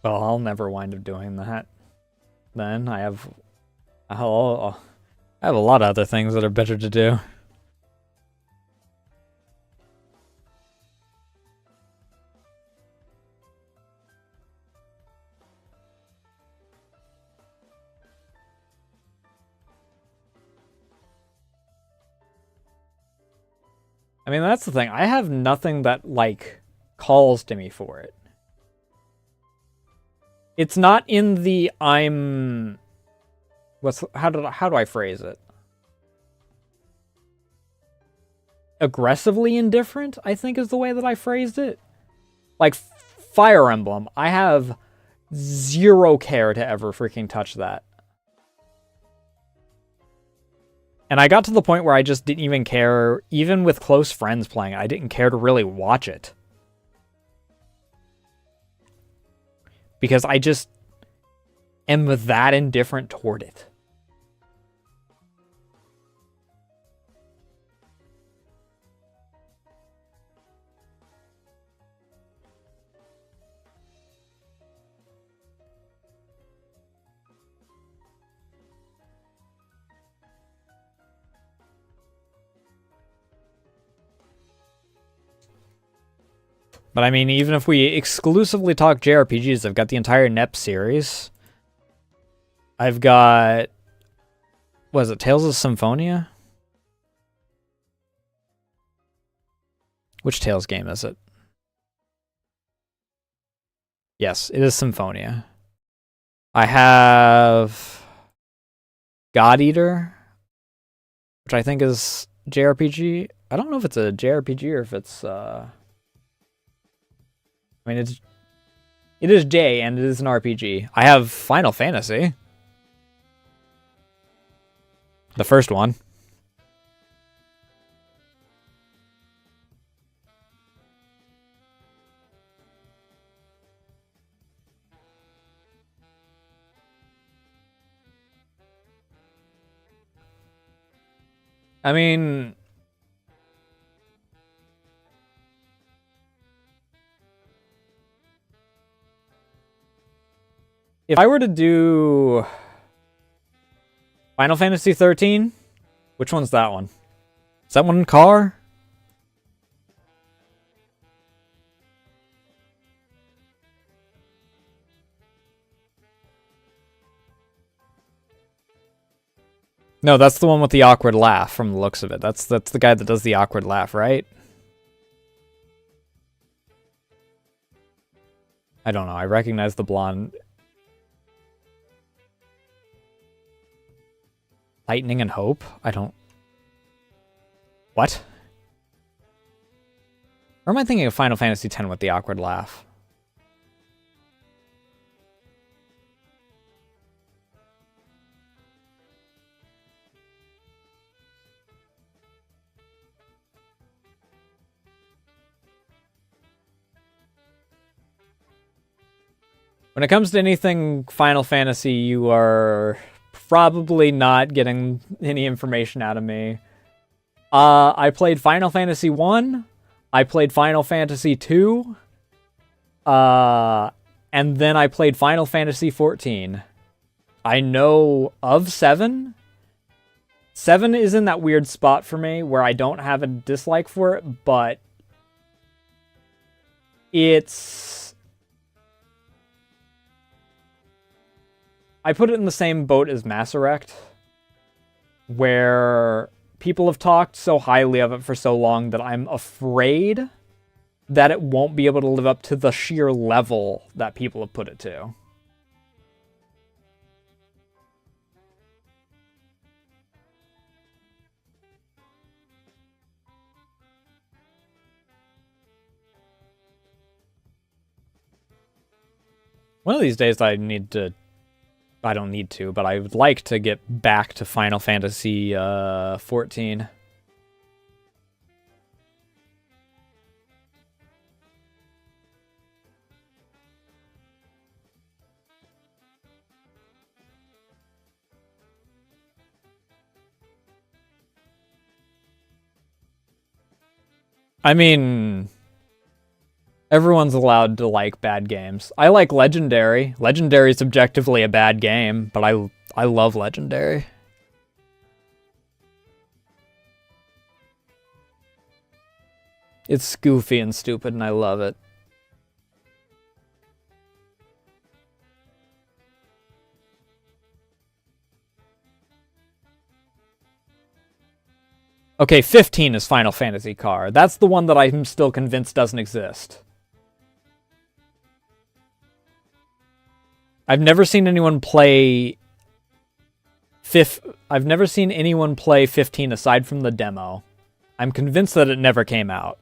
[SPEAKER 1] Well, I'll never wind up doing that. Then I have a lot of other things that are better to do. I mean, that's the thing. I have nothing that, like, calls to me for it. It's not in the I'm... How do I phrase it? Aggressively indifferent, I think is the way that I phrased it. Like, Fire Emblem, I have zero care to ever freaking touch that. And I got to the point where I just didn't even care, even with close friends playing it, I didn't care to really watch it. Because I just am that indifferent toward it. But I mean, even if we exclusively talk JRPGs, I've got the entire NEP series. I've got... what is it? Tales of Symphonia? Which Tales game is it? Yes, it is Symphonia. I have... God Eater, which I think is JRPG. I don't know if it's a JRPG or if it's... I mean, it is J, and it is an RPG. I have Final Fantasy. The first one. I mean... if I were to do Final Fantasy 13, which one's that one? Is that one in car? No, that's the one with the awkward laugh from the looks of it. That's the guy that does the awkward laugh, right? I don't know. I recognize the blonde. Lightning and Hope? I don't... what? Or am I thinking of Final Fantasy X with the awkward laugh? When it comes to anything Final Fantasy, you are probably not getting any information out of me. I played Final Fantasy 1. I played Final Fantasy 2. And then I played Final Fantasy 14. I know of 7, 7 is in that weird spot for me where I don't have a dislike for it, but it's... I put it in the same boat as Mass Effect, where people have talked so highly of it for so long that I'm afraid that it won't be able to live up to the sheer level that people have put it to. One of these days I don't need to, but I would like to get back to Final Fantasy 14. I mean, everyone's allowed to like bad games. I like Legendary. Legendary is objectively a bad game, but I love Legendary. It's goofy and stupid, and I love it. Okay, 15 is Final Fantasy Car. That's the one that I'm still convinced doesn't exist. I've never seen anyone play... I've never seen anyone play 15 aside from the demo. I'm convinced that it never came out.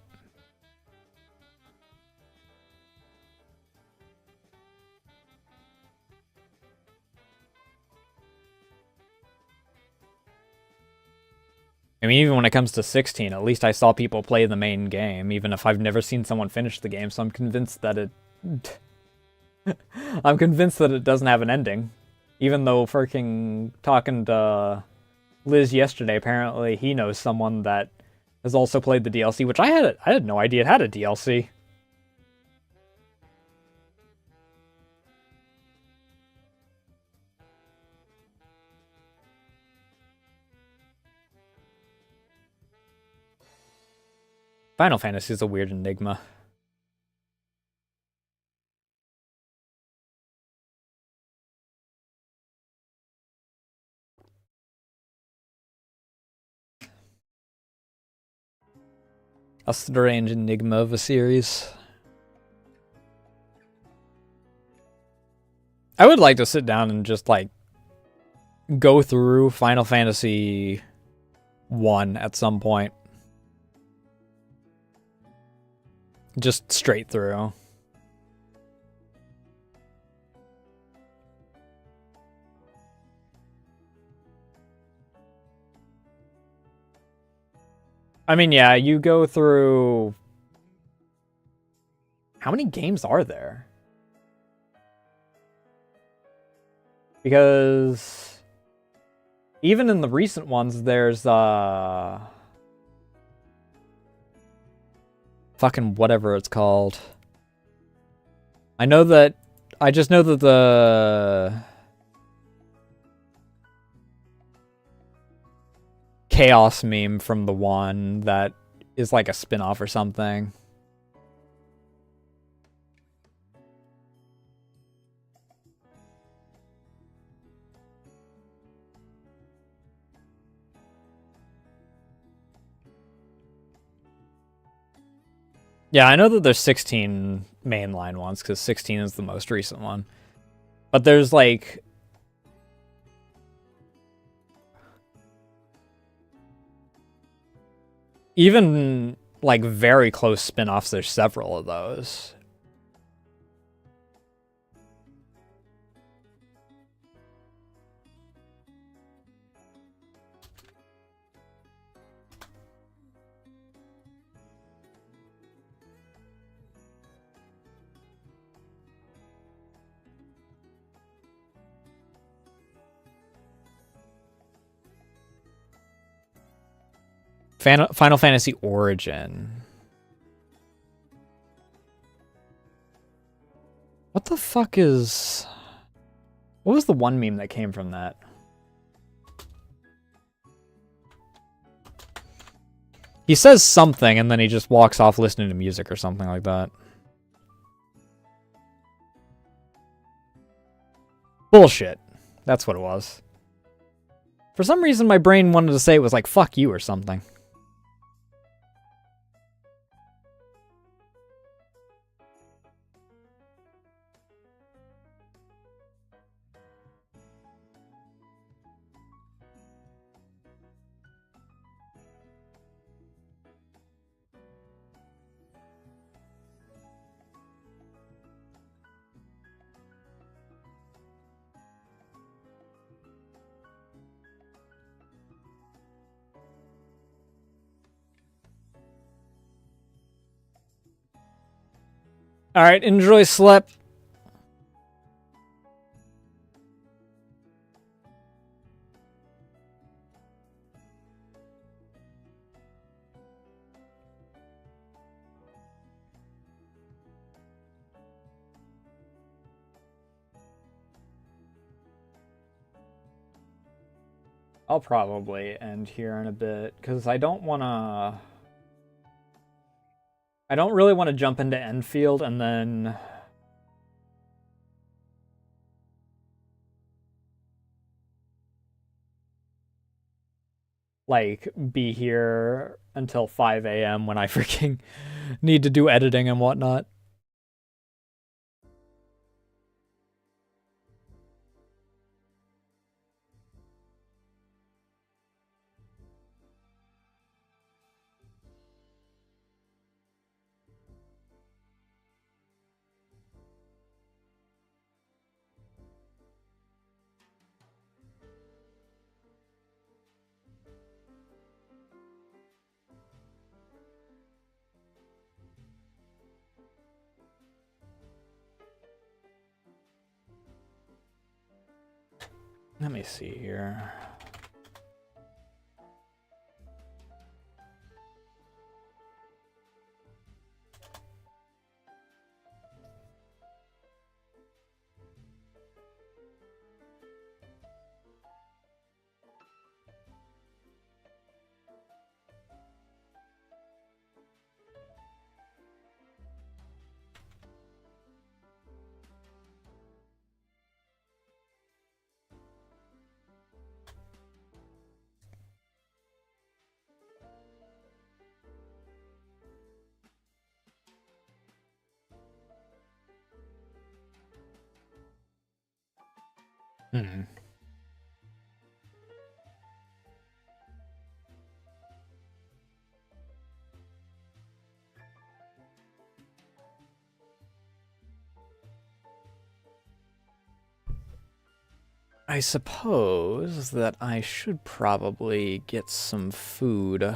[SPEAKER 1] I mean, even when it comes to 16, at least I saw people play the main game, even if I've never seen someone finish the game, so I'm convinced that it... I'm convinced that it doesn't have an ending. Even though freaking talking to Liz yesterday, apparently he knows someone that has also played the DLC, which I had no idea it had a DLC. Final Fantasy is a weird enigma. A strange enigma of a series. I would like to sit down and just, like, go through Final Fantasy 1 at some point. Just straight through. I mean, yeah, you go through... How many games are there? Because... even in the recent ones, there's, fucking whatever it's called. I just know that the... Chaos meme from the one that is like a spin-off or something. Yeah, I know that there's 16 mainline ones, because 16 is the most recent one. But there's, like... even, like, very close spin-offs, there's several of those. Final Fantasy Origin. What the fuck is... what was the one meme that came from that? He says something, and then he just walks off listening to music or something like that. Bullshit. That's what it was. For some reason, my brain wanted to say it was like, fuck you or something. Alright, enjoy Slep. I'll probably end here in a bit, because I don't want to... I don't really want to jump into Enfield and then... like, be here until 5 a.m. when I freaking need to do editing and whatnot. Let me see here. Hmm. I suppose that I should probably get some food.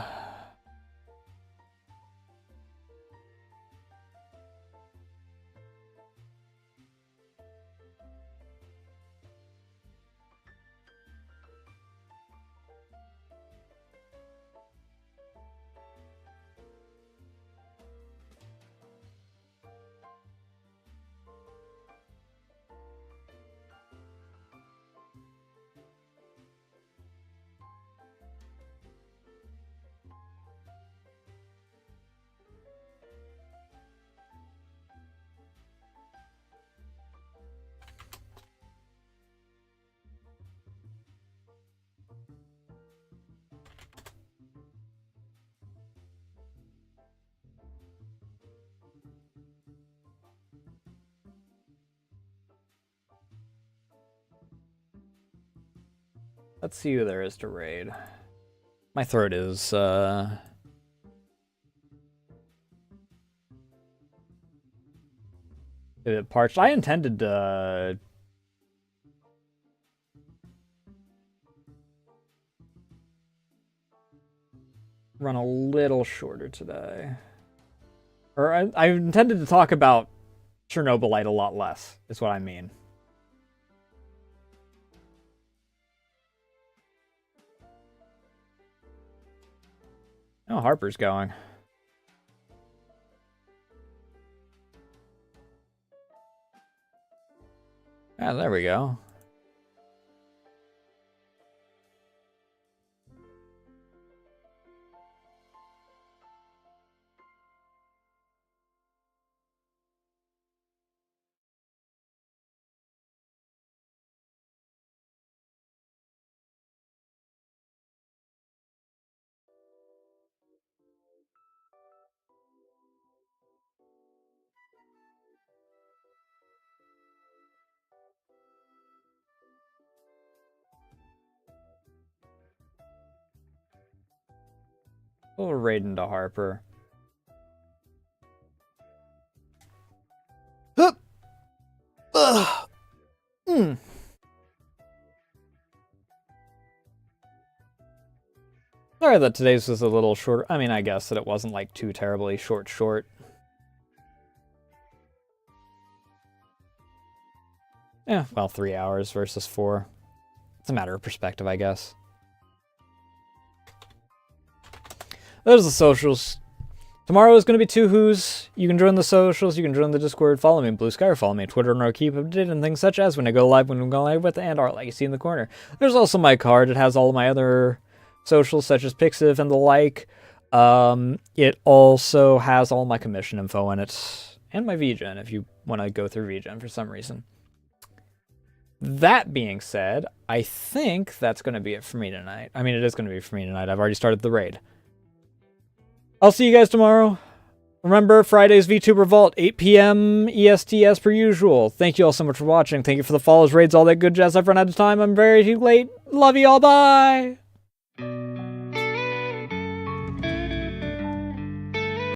[SPEAKER 1] Let's see who there is to raid. My throat is, a bit parched. I intended to... run a little shorter today. Or I intended to talk about Chernobylite a lot less, is what I mean. Oh, Harper's going. Ah, there we go. We'll raid into Harper. Hup! Ugh! Sorry that today's was a little shorter. I mean, I guess that it wasn't like too terribly short. Yeah, well, 3 hours versus 4. It's a matter of perspective, I guess. There's the socials. Tomorrow is going to be 2 Who's. You can join the socials, you can join the Discord, follow me on Blue Sky, or follow me on Twitter, and I'll keep updated and things such as when I go live, with, and Art Legacy in the corner. There's also my card. It has all my other socials, such as Pixiv and the like. It also has all my commission info in it, and my VGen, if you want to go through VGen for some reason. That being said, I think that's going to be it for me tonight. I mean, it is going to be for me tonight. I've already started the raid. I'll see you guys tomorrow. Remember, Friday's VTuber Vault, 8 p.m. EST as per usual. Thank you all so much for watching. Thank you for the follows, raids, all that good jazz. I've run out of time. I'm very late. Love you all. Bye!